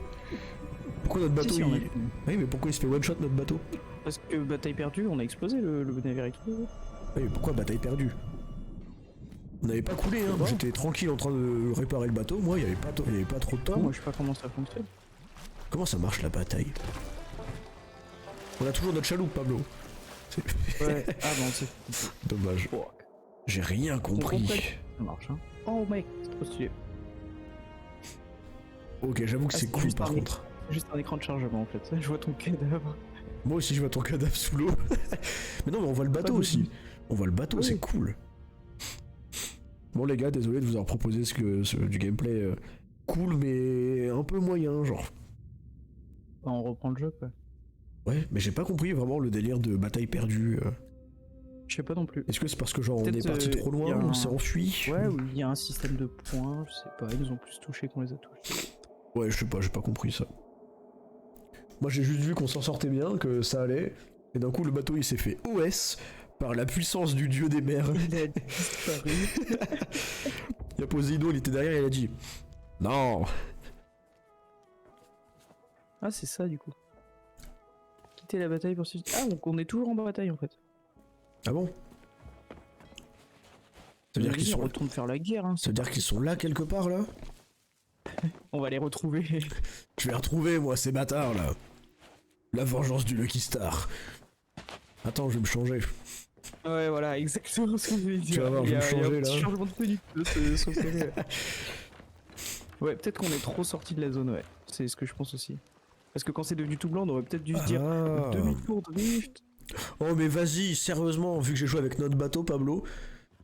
Pourquoi notre bateau Si, il... on a- Oui, mais pourquoi il se fait one shot notre bateau? Parce que bataille perdue, on a explosé le navire et tout. Oui, mais pourquoi bataille perdue? On n'avait pas coulé, hein. Bon. J'étais tranquille en train de réparer le bateau. Moi, il y avait pas trop de temps. Moi, je sais pas comment ça fonctionne. Comment ça marche la bataille? On a toujours notre chaloupe, Pablo. Ouais. Ah bon, c'est... Dommage. Oh, J'ai rien compris. ça marche, hein. Oh mec, c'est trop stylé. Ok, j'avoue que Ah, c'est c'est cool juste par un contre. Juste un écran de chargement en fait. Je vois ton cadavre. Moi aussi, je vois ton cadavre sous l'eau. Mais non, mais on voit le bateau Pas de aussi. doute. On voit le bateau, Oui. c'est cool. Bon les gars, désolé de vous avoir proposé du gameplay cool mais un peu moyen genre. Bah, on reprend le jeu quoi. Ouais, mais j'ai pas compris vraiment le délire de bataille perdue. Je sais pas non plus. Est-ce que c'est parce que genre on est Peut-être, parti trop y loin, a on un- s'est enfui? Ouais, ou il y a un système de points, je sais pas, ils nous ont plus touché qu'on les a touchés. Ouais, je sais pas, j'ai pas compris ça. Moi j'ai juste vu qu'on s'en sortait bien, que ça allait, et d'un coup le bateau il s'est fait OS par la puissance du dieu des mers. Il a disparu. Il y a Poséidon, il était derrière et il a dit non. Ah, c'est ça du coup. Quitter la bataille pour se... Ah, donc on est toujours en bataille en fait. Ah bon? Ça veut dire qu'ils On sont... retourne faire la guerre, hein. Ça veut dire qu'ils sont là quelque part là? On va les retrouver. Je vais retrouver moi ces bâtards là. La vengeance du Lucky Star. Attends, je vais me changer. Ouais, voilà, exactement ce que je voulais dire. Tu vas voir, je vais me Il y a changer, un petit là. changement de tenue de ce télé. Ouais, peut-être qu'on est trop sorti de la zone, ouais. C'est ce que je pense aussi. Parce que quand c'est devenu tout blanc, on aurait peut-être dû se dire Ah. demi-tour drift. Oh mais vas-y, sérieusement, vu que j'ai joué avec notre bateau Pablo,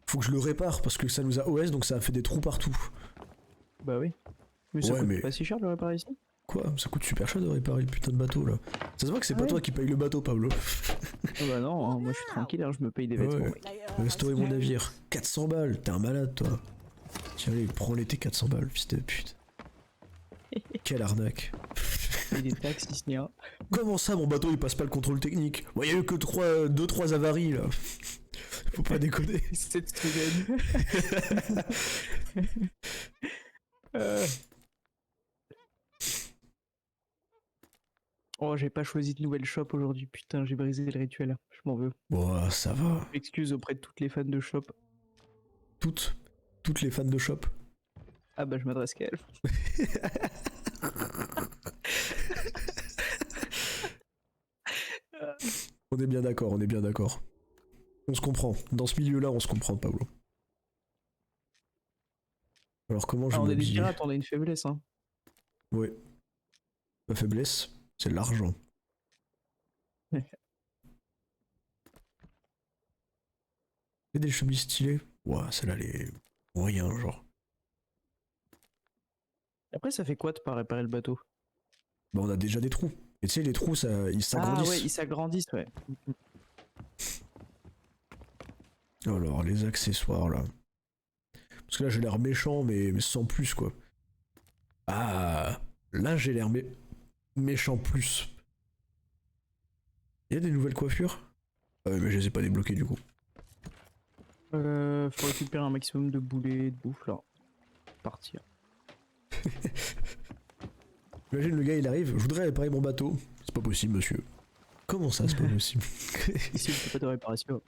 faut que je le répare parce que ça nous a OS donc ça a fait des trous partout. Bah oui. Mais ça Ouais, coûte mais- pas si cher de le réparer ici. Quoi? Ça coûte super cher de réparer le putain de bateau là. Ça se voit que c'est Ah pas ouais. toi qui paye le bateau Pablo. Ah bah non, hein, moi je suis tranquille, hein, je me paye des vêtements. Ouais. mec. Restaurer mon navire. 400 balles, t'es un malade toi. Tiens allez, prends-les tes 400 balles, fils de pute. Quelle arnaque. Et des taxes ici, hein. Comment ça mon bateau il passe pas le contrôle technique? Bon, y a eu que 2-3 avaries là. Faut pas déconner. Cette semaine. Oh, j'ai pas choisi de nouvelle shop aujourd'hui, putain, j'ai brisé le rituel. Je m'en veux. Bon, ça va. Excuse auprès de toutes les fans de shop. Toutes les fans de shop. Ah bah je m'adresse qu'à elle. On est bien d'accord, on est bien d'accord. On se comprend. Dans ce milieu-là, on se comprend, Pablo. Alors comment je Ah, vais on est des m'habiller? pirates, on a une faiblesse, hein. Ouais. Ma faiblesse, c'est l'argent. Et des chemises stylées? Ouah, celle-là, elle est moyen, genre. Après, ça fait quoi de pas réparer le bateau? Bah, on a déjà des trous. Et tu sais, les trous, ça, ils Ah ouais, s'agrandissent. ils s'agrandissent, ouais. Alors, les accessoires, là. Parce que là, j'ai l'air méchant, mais sans plus, quoi. Ah, là, j'ai l'air méchant plus. Il y a des nouvelles coiffures? Ah ouais, mais je les ai pas débloquées, du coup. Faut récupérer un maximum de boulets, de bouffe, là. Partir. Imagine, le gars, il arrive, je voudrais réparer mon bateau. C'est pas possible, monsieur. Comment ça, c'est pas possible? Ici, je fais pas de réparation.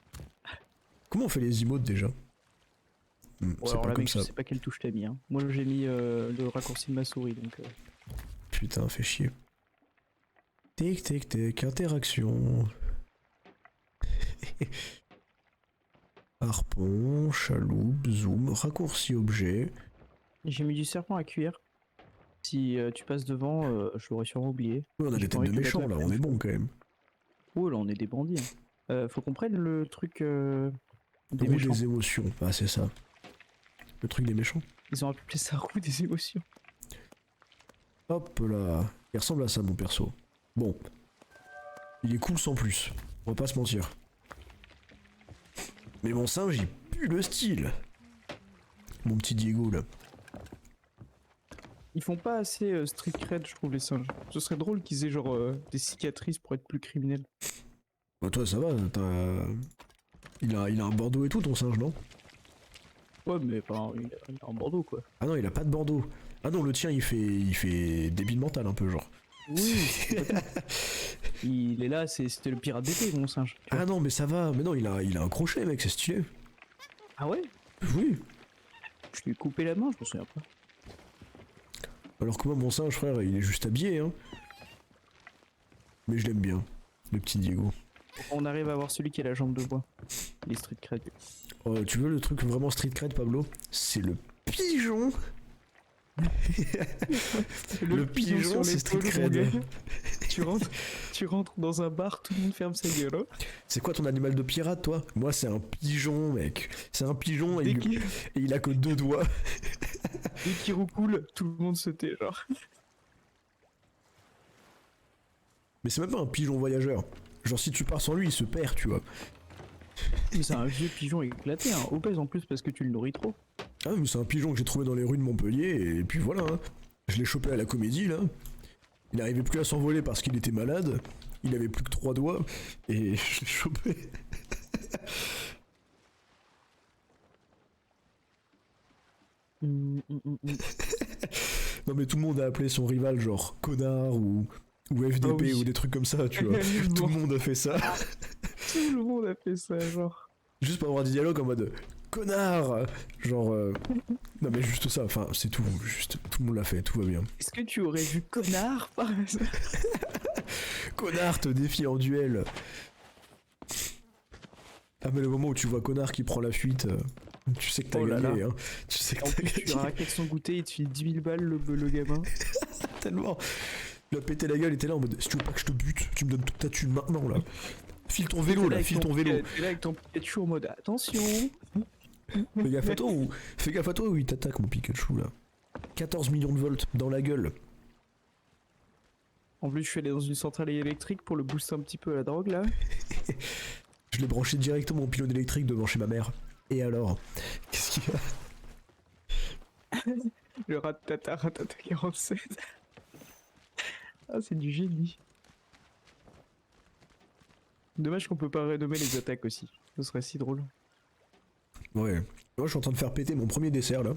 Comment on fait les emotes, déjà? Bon, C'est alors pas là, comme mec, ça. je sais pas quelle touche t'as mis, hein. Moi, j'ai mis le raccourci de ma souris, donc... Putain, fait chier. Tic, tic, tic, interaction. Harpon, chaloupe, zoom, raccourci objet. J'ai mis du serpent à cuire. Si tu passes devant, je l'aurais sûrement oublié. Oui, on a J'ai des pas têtes envie de que le bateau méchants, là, on apprenne. est bon, quand même. Oh, là, on est des bandits, hein. Faut qu'on prenne le truc des Roue méchants. des émotions. Ah, c'est ça. Le truc des méchants. Ils ont appelé ça roue des émotions. Hop là. Il ressemble à ça, mon perso. Bon. Il est cool sans plus. On va pas se mentir. Mais mon singe, il pue le style. Mon petit Diego, là. Ils font pas assez street cred, je trouve, les singes. Ce serait drôle qu'ils aient genre des cicatrices pour être plus criminels. Bah, toi, ça va, il a un bandeau et tout, ton singe, non? Ouais, mais enfin, il a un Bordeaux, quoi. Ah non, il a pas de bandeau. Ah non, le tien, il fait débile mental, un peu, genre. Oui, il est là, c'était le pirate d'été, mon singe. tu vois. Ah non, mais ça va. Mais non, il a un crochet, mec, c'est stylé. Ah ouais? Oui. Je lui ai coupé la main, je me souviens pas. Alors que moi, mon singe, frère, il est juste habillé, hein. Mais je l'aime bien, le petit Diego. On arrive à avoir celui qui a la jambe de bois. Les street cred. Oh, tu veux le truc vraiment street cred, Pablo? C'est le pigeon. Le pigeon, c'est street cred. tu rentres dans un bar, tout le monde ferme sa gueule. Hein. C'est quoi ton animal de pirate, toi? Moi, c'est un pigeon, mec. C'est un pigeon et il a que 2 doigts. Dès qu'il roucoule, tout le monde se tait, genre. Mais c'est même pas un pigeon voyageur. Genre, si tu pars sans lui, il se perd, tu vois. Mais c'est un vieux pigeon éclaté, hein. Obèse en plus parce que tu le nourris trop. Ah, mais c'est un pigeon que j'ai trouvé dans les rues de Montpellier, et puis voilà. Hein. Je l'ai chopé à la comédie, là. Il n'arrivait plus à s'envoler parce qu'il était malade. Il avait plus que 3 doigts, et je l'ai chopé. Non, mais tout le monde a appelé son rival, genre, connard, ou FDP, Ah oui. ou des trucs comme ça, tu vois. Tout le monde a fait ça. Tout le monde a fait ça, genre. Juste pour avoir des dialogues en mode connard, genre non mais juste ça, enfin c'est tout, juste tout le monde l'a fait, tout va bien. Est-ce que tu aurais vu connard par hasard? Connard te défie en duel. Ah mais le moment où tu vois connard qui prend la fuite, tu sais que t'as Oh là gagné, là. hein. Tu sais que En t'as plus, tu gagné. raquettes son goûter, il te file 10 000 balles le gamin. Tellement. Il a pété la gueule, il était là en mode si tu veux pas que je te bute, tu me donnes toute ta thune maintenant là. File ton vélo là, file ton vélo. T'es là avec ton Pikachu en mode attention. Fais gaffe à toi où il t'attaque mon Pikachu là. 14 millions de volts dans la gueule. En plus, je suis allé dans une centrale électrique pour le booster un petit peu à la drogue là. Je l'ai branché directement au pylône électrique devant chez ma mère. Et alors? Qu'est-ce qu'il y a? Le ratata 47. Ah, c'est du génie. Dommage qu'on peut pas renommer les attaques aussi. Ce serait si drôle. Ouais. Moi je suis en train de faire péter mon premier dessert là.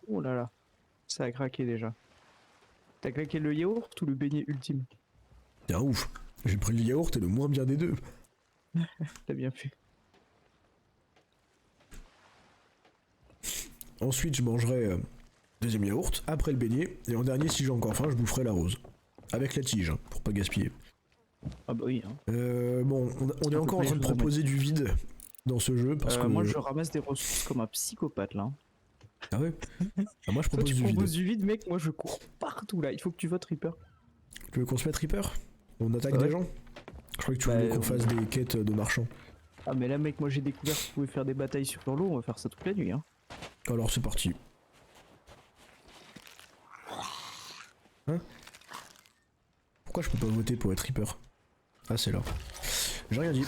Oh là là. Ça a craqué déjà. T'as craqué le yaourt ou le beignet ultime? Tiens ouf. J'ai pris le yaourt et le moins bien des deux. T'as bien fait. Ensuite je mangerai deuxième yaourt, après le beignet, et en dernier si j'ai encore faim je boufferai la rose. Avec la tige, hein, pour pas gaspiller. Ah bah oui. Hein. Bon, on est Un peu encore en plus, train de je vous proposer du vide dans ce jeu parce que. Moi je ramasse des ressources comme un psychopathe là. Ah ouais. Ah, moi je Toi propose tu du vide. proposes du vide mec, moi je cours partout là. Il faut que tu votes Reaper. Tu veux qu'on se mette Reaper? On attaque Ouais. des gens? Je crois que tu Bah, voulais qu'on fasse des quêtes de marchands. Ah mais là mec, moi j'ai découvert que tu pouvais faire des batailles sur l'eau, on va faire ça toute la nuit hein. Alors c'est parti. Hein? Pourquoi je peux pas voter pour être Reaper? Ah c'est là. J'ai rien dit.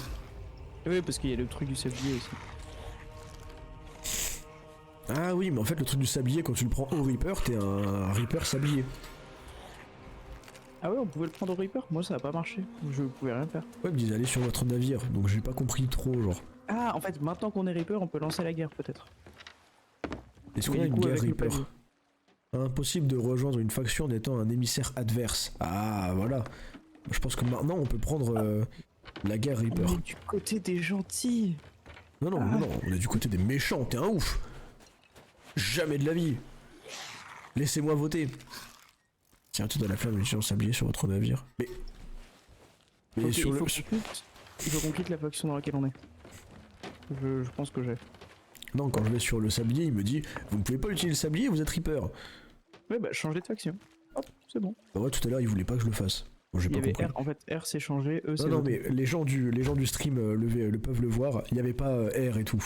Oui parce qu'il y a le truc du sablier aussi. Ah oui, mais en fait le truc du sablier, quand tu le prends au Reaper, t'es un Reaper sablier. Ah ouais, on pouvait le prendre au Reaper? Moi ça a pas marché, je pouvais rien faire. Ouais, ils me disent aller sur votre navire, donc j'ai pas compris trop genre. Ah en fait maintenant qu'on est Reaper on peut lancer la guerre peut-être. Est-ce Oui, qu'on a du une coup, guerre avec le Reaper? palier. Impossible de rejoindre une faction en étant un émissaire adverse. Ah voilà. Je pense que maintenant on peut prendre la guerre Reaper. On est du côté des gentils. Non, non, Ah. non, on est du côté des méchants, t'es un ouf. Jamais de la vie. Laissez-moi voter. Tiens, tu dois la faire munition sablier sur votre navire. Mais Ok, sur il le. faut qu'on quitte la faction dans laquelle on est. Je pense que j'ai. Non, quand je vais sur le sablier, il me dit vous ne pouvez pas utiliser le sablier, vous êtes Reaper. Ouais bah changer de faction. Hop, c'est bon. Bah ouais, tout à l'heure, il voulait pas que je le fasse. Bon, j'ai Il y pas avait compris. R, en fait R c'est changé, E c'est Non, non, voté. mais les gens du stream le peuvent le voir. Il n'y avait pas R et tout.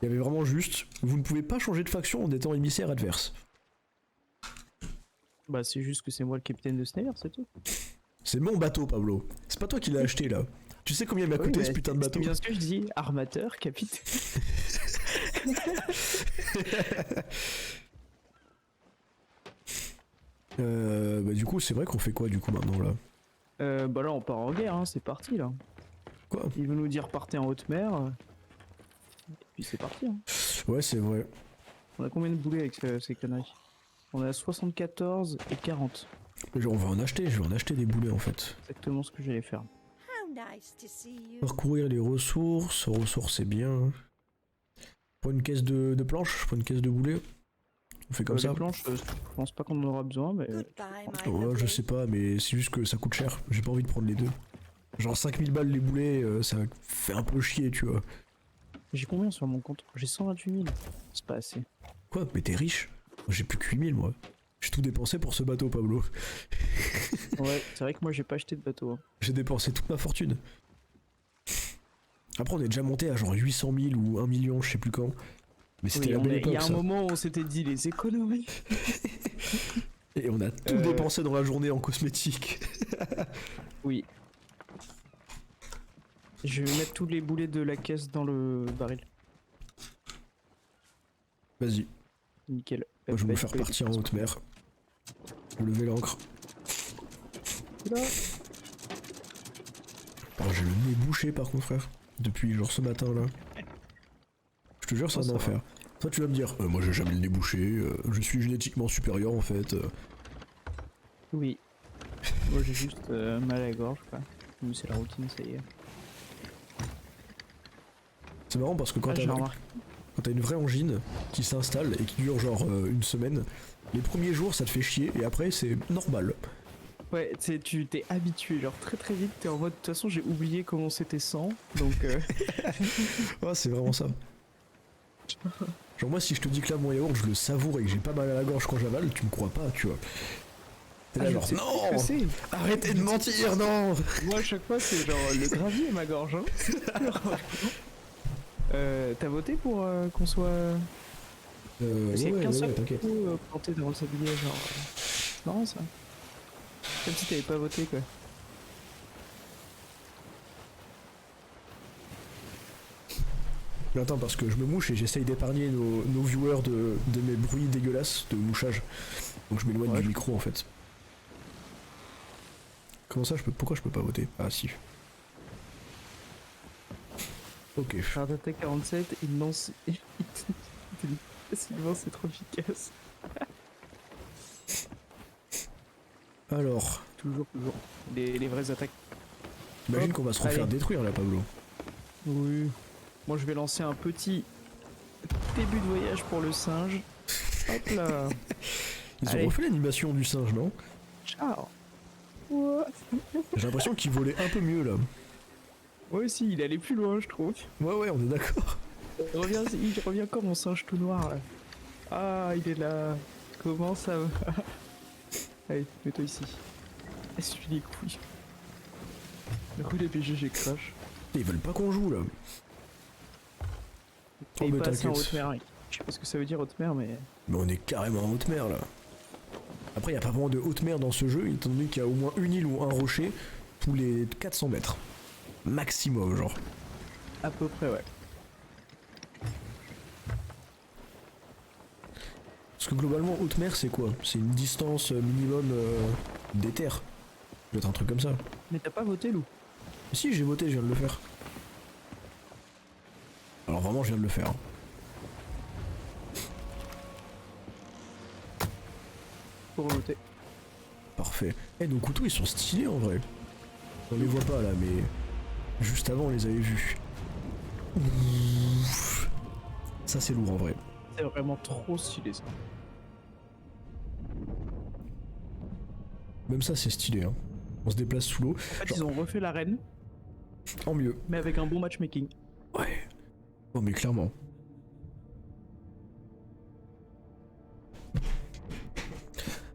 Il y avait vraiment juste vous ne pouvez pas changer de faction en étant émissaire adverse. Bah c'est juste que c'est moi le capitaine de ce navire, c'est tout. C'est mon bateau, Pablo. C'est pas toi qui l'as acheté là. Tu sais combien il m'a Oui, coûté mais ce putain de c'est bateau? bien ce que je dis, armateur, capitaine. Bah du coup, c'est vrai qu'on fait quoi du coup maintenant là? Bah là on part en guerre, hein, c'est parti là. Quoi? Il veut nous dire partez en haute mer. Et puis c'est parti. Hein. Ouais, c'est vrai. On a combien de boulets avec ces conneries? On a 74 et 40. Mais genre, on va en acheter, je vais en acheter des boulets en fait. Exactement ce que j'allais faire. How nice to see you. Parcourir les ressources, c'est bien. Pour une caisse de planches, pour une caisse de boulets. On fait comme Les ça. planches, je pense pas qu'on en aura besoin, mais Goodbye, my Ouais, je lovely. sais pas, mais c'est juste que ça coûte cher. J'ai pas envie de prendre les deux. Genre 5000 balles les boulets, ça fait un peu chier, tu vois. j'ai combien sur mon compte? J'ai 128 000. C'est pas assez. Quoi? Mais t'es riche? Moi, j'ai plus que 8000 moi. J'ai tout dépensé pour ce bateau, Pablo. Ouais, c'est vrai que moi j'ai pas acheté de bateau. Hein. J'ai dépensé toute ma fortune. Après, on est déjà monté à genre 800 000 ou 1 million, je sais plus quand. Mais c'était Oui, la belle il époque, y a un ça. moment où on s'était dit les économies. Et on a tout dépensé dans la journée en cosmétiques. Oui. Je vais mettre tous les boulets de la caisse dans le baril. Vas-y, Nickel. moi je vais me faire partir en haute mer. Je vais lever l'ancre. Là. Alors j'ai le nez bouché par contre, frère. Depuis genre ce matin là. Je te jure, c'est Oh, un ça va. enfer. Toi tu vas me dire, moi j'ai jamais le nez bouché, je suis génétiquement supérieur en fait. Oui. Moi j'ai juste mal à la gorge quoi. Mais c'est la routine, ça y est. C'est marrant parce que quand Ah, j'ai t'as remarqué. quand t'as une vraie angine qui s'installe et qui dure genre une semaine, les premiers jours ça te fait chier et après c'est normal. Ouais, tu t'es habitué, genre très très vite, t'es en mode de toute façon j'ai oublié comment c'était sans, donc Ouais, c'est vraiment ça. Genre moi si je te dis que là mon yaourt je le savoure et que j'ai pas mal à la gorge quand j'avale, tu me crois pas, tu vois. T'es là je genre sais pas ce que non, c'est. arrêtez de mentir, non. Moi à chaque fois c'est genre le gravier à ma gorge. Hein. T'as voté pour qu'on soit. Parce qu'il y a qu'un seul t'inquiète. coup planté dans le sablier, genre. C'est marrant ça. Comme si t'avais pas voté quoi. Mais attends, parce que je me mouche et j'essaye d'épargner nos viewers de mes bruits dégueulasses de mouchage. Donc je m'éloigne Ouais, du je micro en fait. Comment ça, pourquoi je peux pas voter? Ah si. Ok. Rattata 47, il lance. Facilement, c'est trop efficace. Alors, Toujours. Les vraies attaques. imagine Hop, qu'on va se refaire allez. détruire là, Pablo. Oui. Moi je vais lancer un petit début de voyage pour le singe. Hop là. Ils Allez. ont refait l'animation du singe, non? Ciao. What? J'ai l'impression qu'il volait un peu mieux là. Moi aussi, il allait plus loin, je trouve. Ouais, on est d'accord. Il revient comme mon singe tout noir là. Ah, il est là. Comment ça va? Allez, mets-toi ici. Essuie les couilles. Le coup des BGG crash. Ils veulent pas qu'on joue là. Oh, Et mais pas assez en t'inquiète. haute mer. Je sais pas ce que ça veut dire haute mer, mais. Mais on est carrément en haute mer là. Après, y a pas vraiment de haute mer dans ce jeu, étant donné qu'il y a au moins une île ou un rocher tous les 400 mètres. Maximum, genre. À peu près, ouais. Parce que globalement, haute mer, c'est quoi? C'est une distance minimum des terres. Ça doit être un truc comme ça. Mais t'as pas voté, Lou? Si, j'ai voté, je viens de le faire. Alors vraiment, je viens de le faire. Pour voter. Parfait. Eh, nos couteaux, ils sont stylés en vrai. On les voit pas là, mais juste avant, on les avait vus. Ouf. Ça, c'est lourd en vrai. C'est vraiment trop stylé ça. Même ça, c'est stylé. Hein. On se déplace sous l'eau. En fait, Genre- ils ont refait l'arène, En mieux. mais avec un bon matchmaking. Ouais. Oh, mais clairement.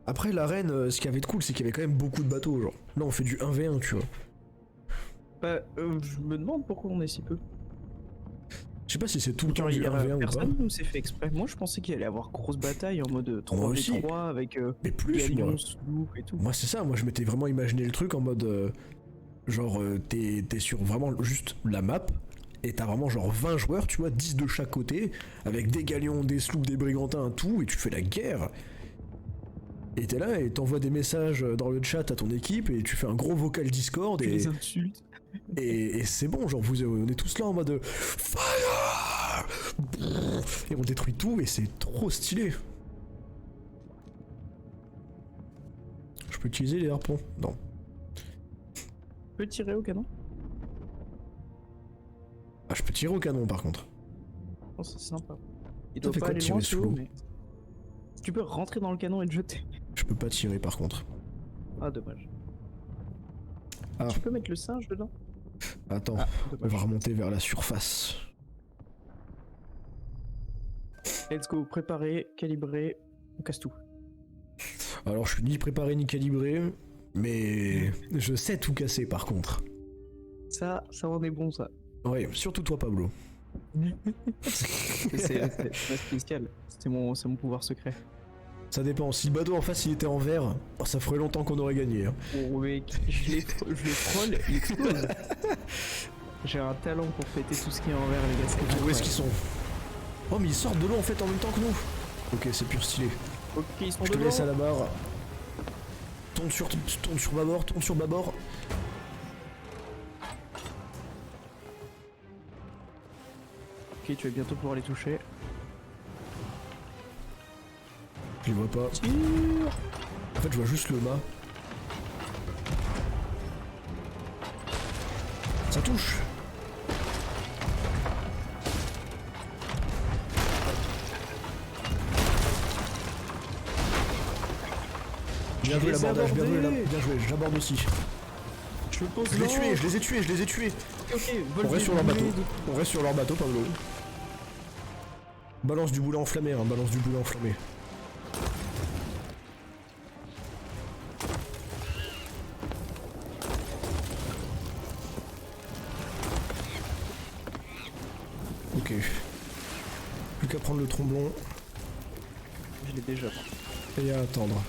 Après, l'arène, ce qui avait de cool, c'est qu'il y avait quand même beaucoup de bateaux. Genre. Là, on fait du 1v1, tu vois. Bah, je me demande pourquoi on est si peu. Je sais pas si c'est tout le temps Genre, du il y a 1v1 ou pas. personne nous s'est fait exprès. Moi, je pensais qu'il allait y avoir grosse bataille en mode Moi aussi. 3v3 avec Mais plus, galions, moi. sloop et tout. Moi, c'est ça. Moi, je m'étais vraiment imaginé le truc en mode. T'es sur vraiment juste la map. Et t'as vraiment genre 20 joueurs, tu vois, 10 de chaque côté, avec des galions, des sloops, des brigantins, tout, et tu fais la guerre. Et t'es là et t'envoies des messages dans le chat à ton équipe, et tu fais un gros vocal Discord, Tu et, les insultes. et c'est bon, genre on est tous là en mode Fire! Et on détruit tout, et c'est trop stylé. Je peux utiliser les harpons? Non. Tu peux tirer au canon? Ah, je peux tirer au canon par contre. Oh, c'est sympa. Il Ça doit fait pas quoi de aller tirer loin sous ce haut, l'eau mais... Tu peux rentrer dans le canon et le jeter. Je peux pas tirer par contre. Ah, dommage. Ah. Tu peux mettre le singe dedans? Attends, Ah, on dommage. va remonter vers la surface. Let's go, préparer, calibrer, on casse tout. Alors je suis ni préparé ni calibré, mais je sais tout casser par contre. Ça en est bon ça. Ouais, surtout toi Pablo. C'est pas spécial. C'est mon pouvoir secret. Ça dépend, si le bateau en face il était en verre, oh, ça ferait longtemps qu'on aurait gagné. Hein. Oh mec, je le troll, il explose. J'ai un talent pour péter tout ce qui est en verre les gars. c'est Où est-ce incroyable. qu'ils sont? Oh mais ils sortent de l'eau en fait en même temps que nous. Ok, c'est pur stylé. Ok, ils sont Je te devant. laisse à la barre. Tourne sur bâbord, tourne sur bâbord. Ok, tu vas bientôt pouvoir les toucher. Je les vois pas. Tire. En fait je vois juste le mât. Ça touche. Bien joué les ai l'abordage, bien joué, abordés. bien joué, j'aborde aussi. Je me pose Je les ai là. tués, je les ai tués, je les ai tués. Ok, On reste sur leur bateau. On reste sur leur bateau, Pablo. Balance du boulet enflammé, hein, balance du boulet enflammé. Ok. Plus qu'à prendre le tromblon Je l'ai déjà. et à attendre.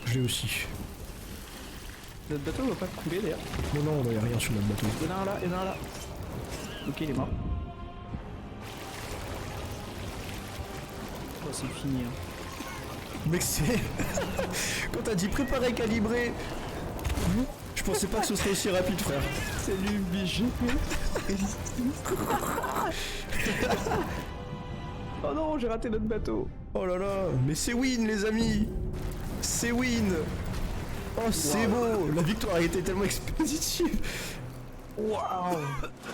Je l'ai aussi. Notre bateau va pas couler d'ailleurs. Non, non, il n'y a rien sur notre bateau. Il y en a un là, il y en a un là. Ok, il est mort. Oh, c'est fini. Hein. Mec, c'est. Quand t'as dit préparer, calibrer. Je pensais pas que ce serait aussi rapide, frère. Salut BGP. Oh non, j'ai raté notre bateau. Oh là là, mais c'est win, les amis. C'est win. Oh, c'est beau. La victoire a été tellement expéditive. Waouh.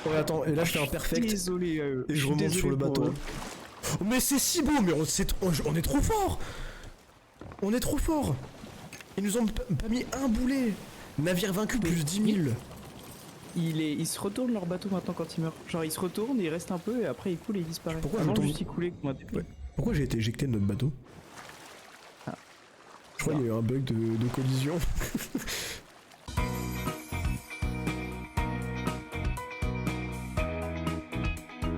Ouais, attends, et là je fais un perfect. Désolé. Et je remonte sur le bateau. Mais c'est si beau, mais on est trop fort. On est trop fort. Ils nous ont pas mis un boulet. Navire vaincu plus 10 000. Ils se retournent leur bateau maintenant quand ils meurent. Genre ils se retournent, ils restent un peu et après ils coulent et ils disparaissent. Pourquoi Avant on tombe- juste ils coulaient comme un TP. Ouais. Pourquoi j'ai été éjecté de notre bateau? Ah. Je crois qu'il y a eu un bug de collision.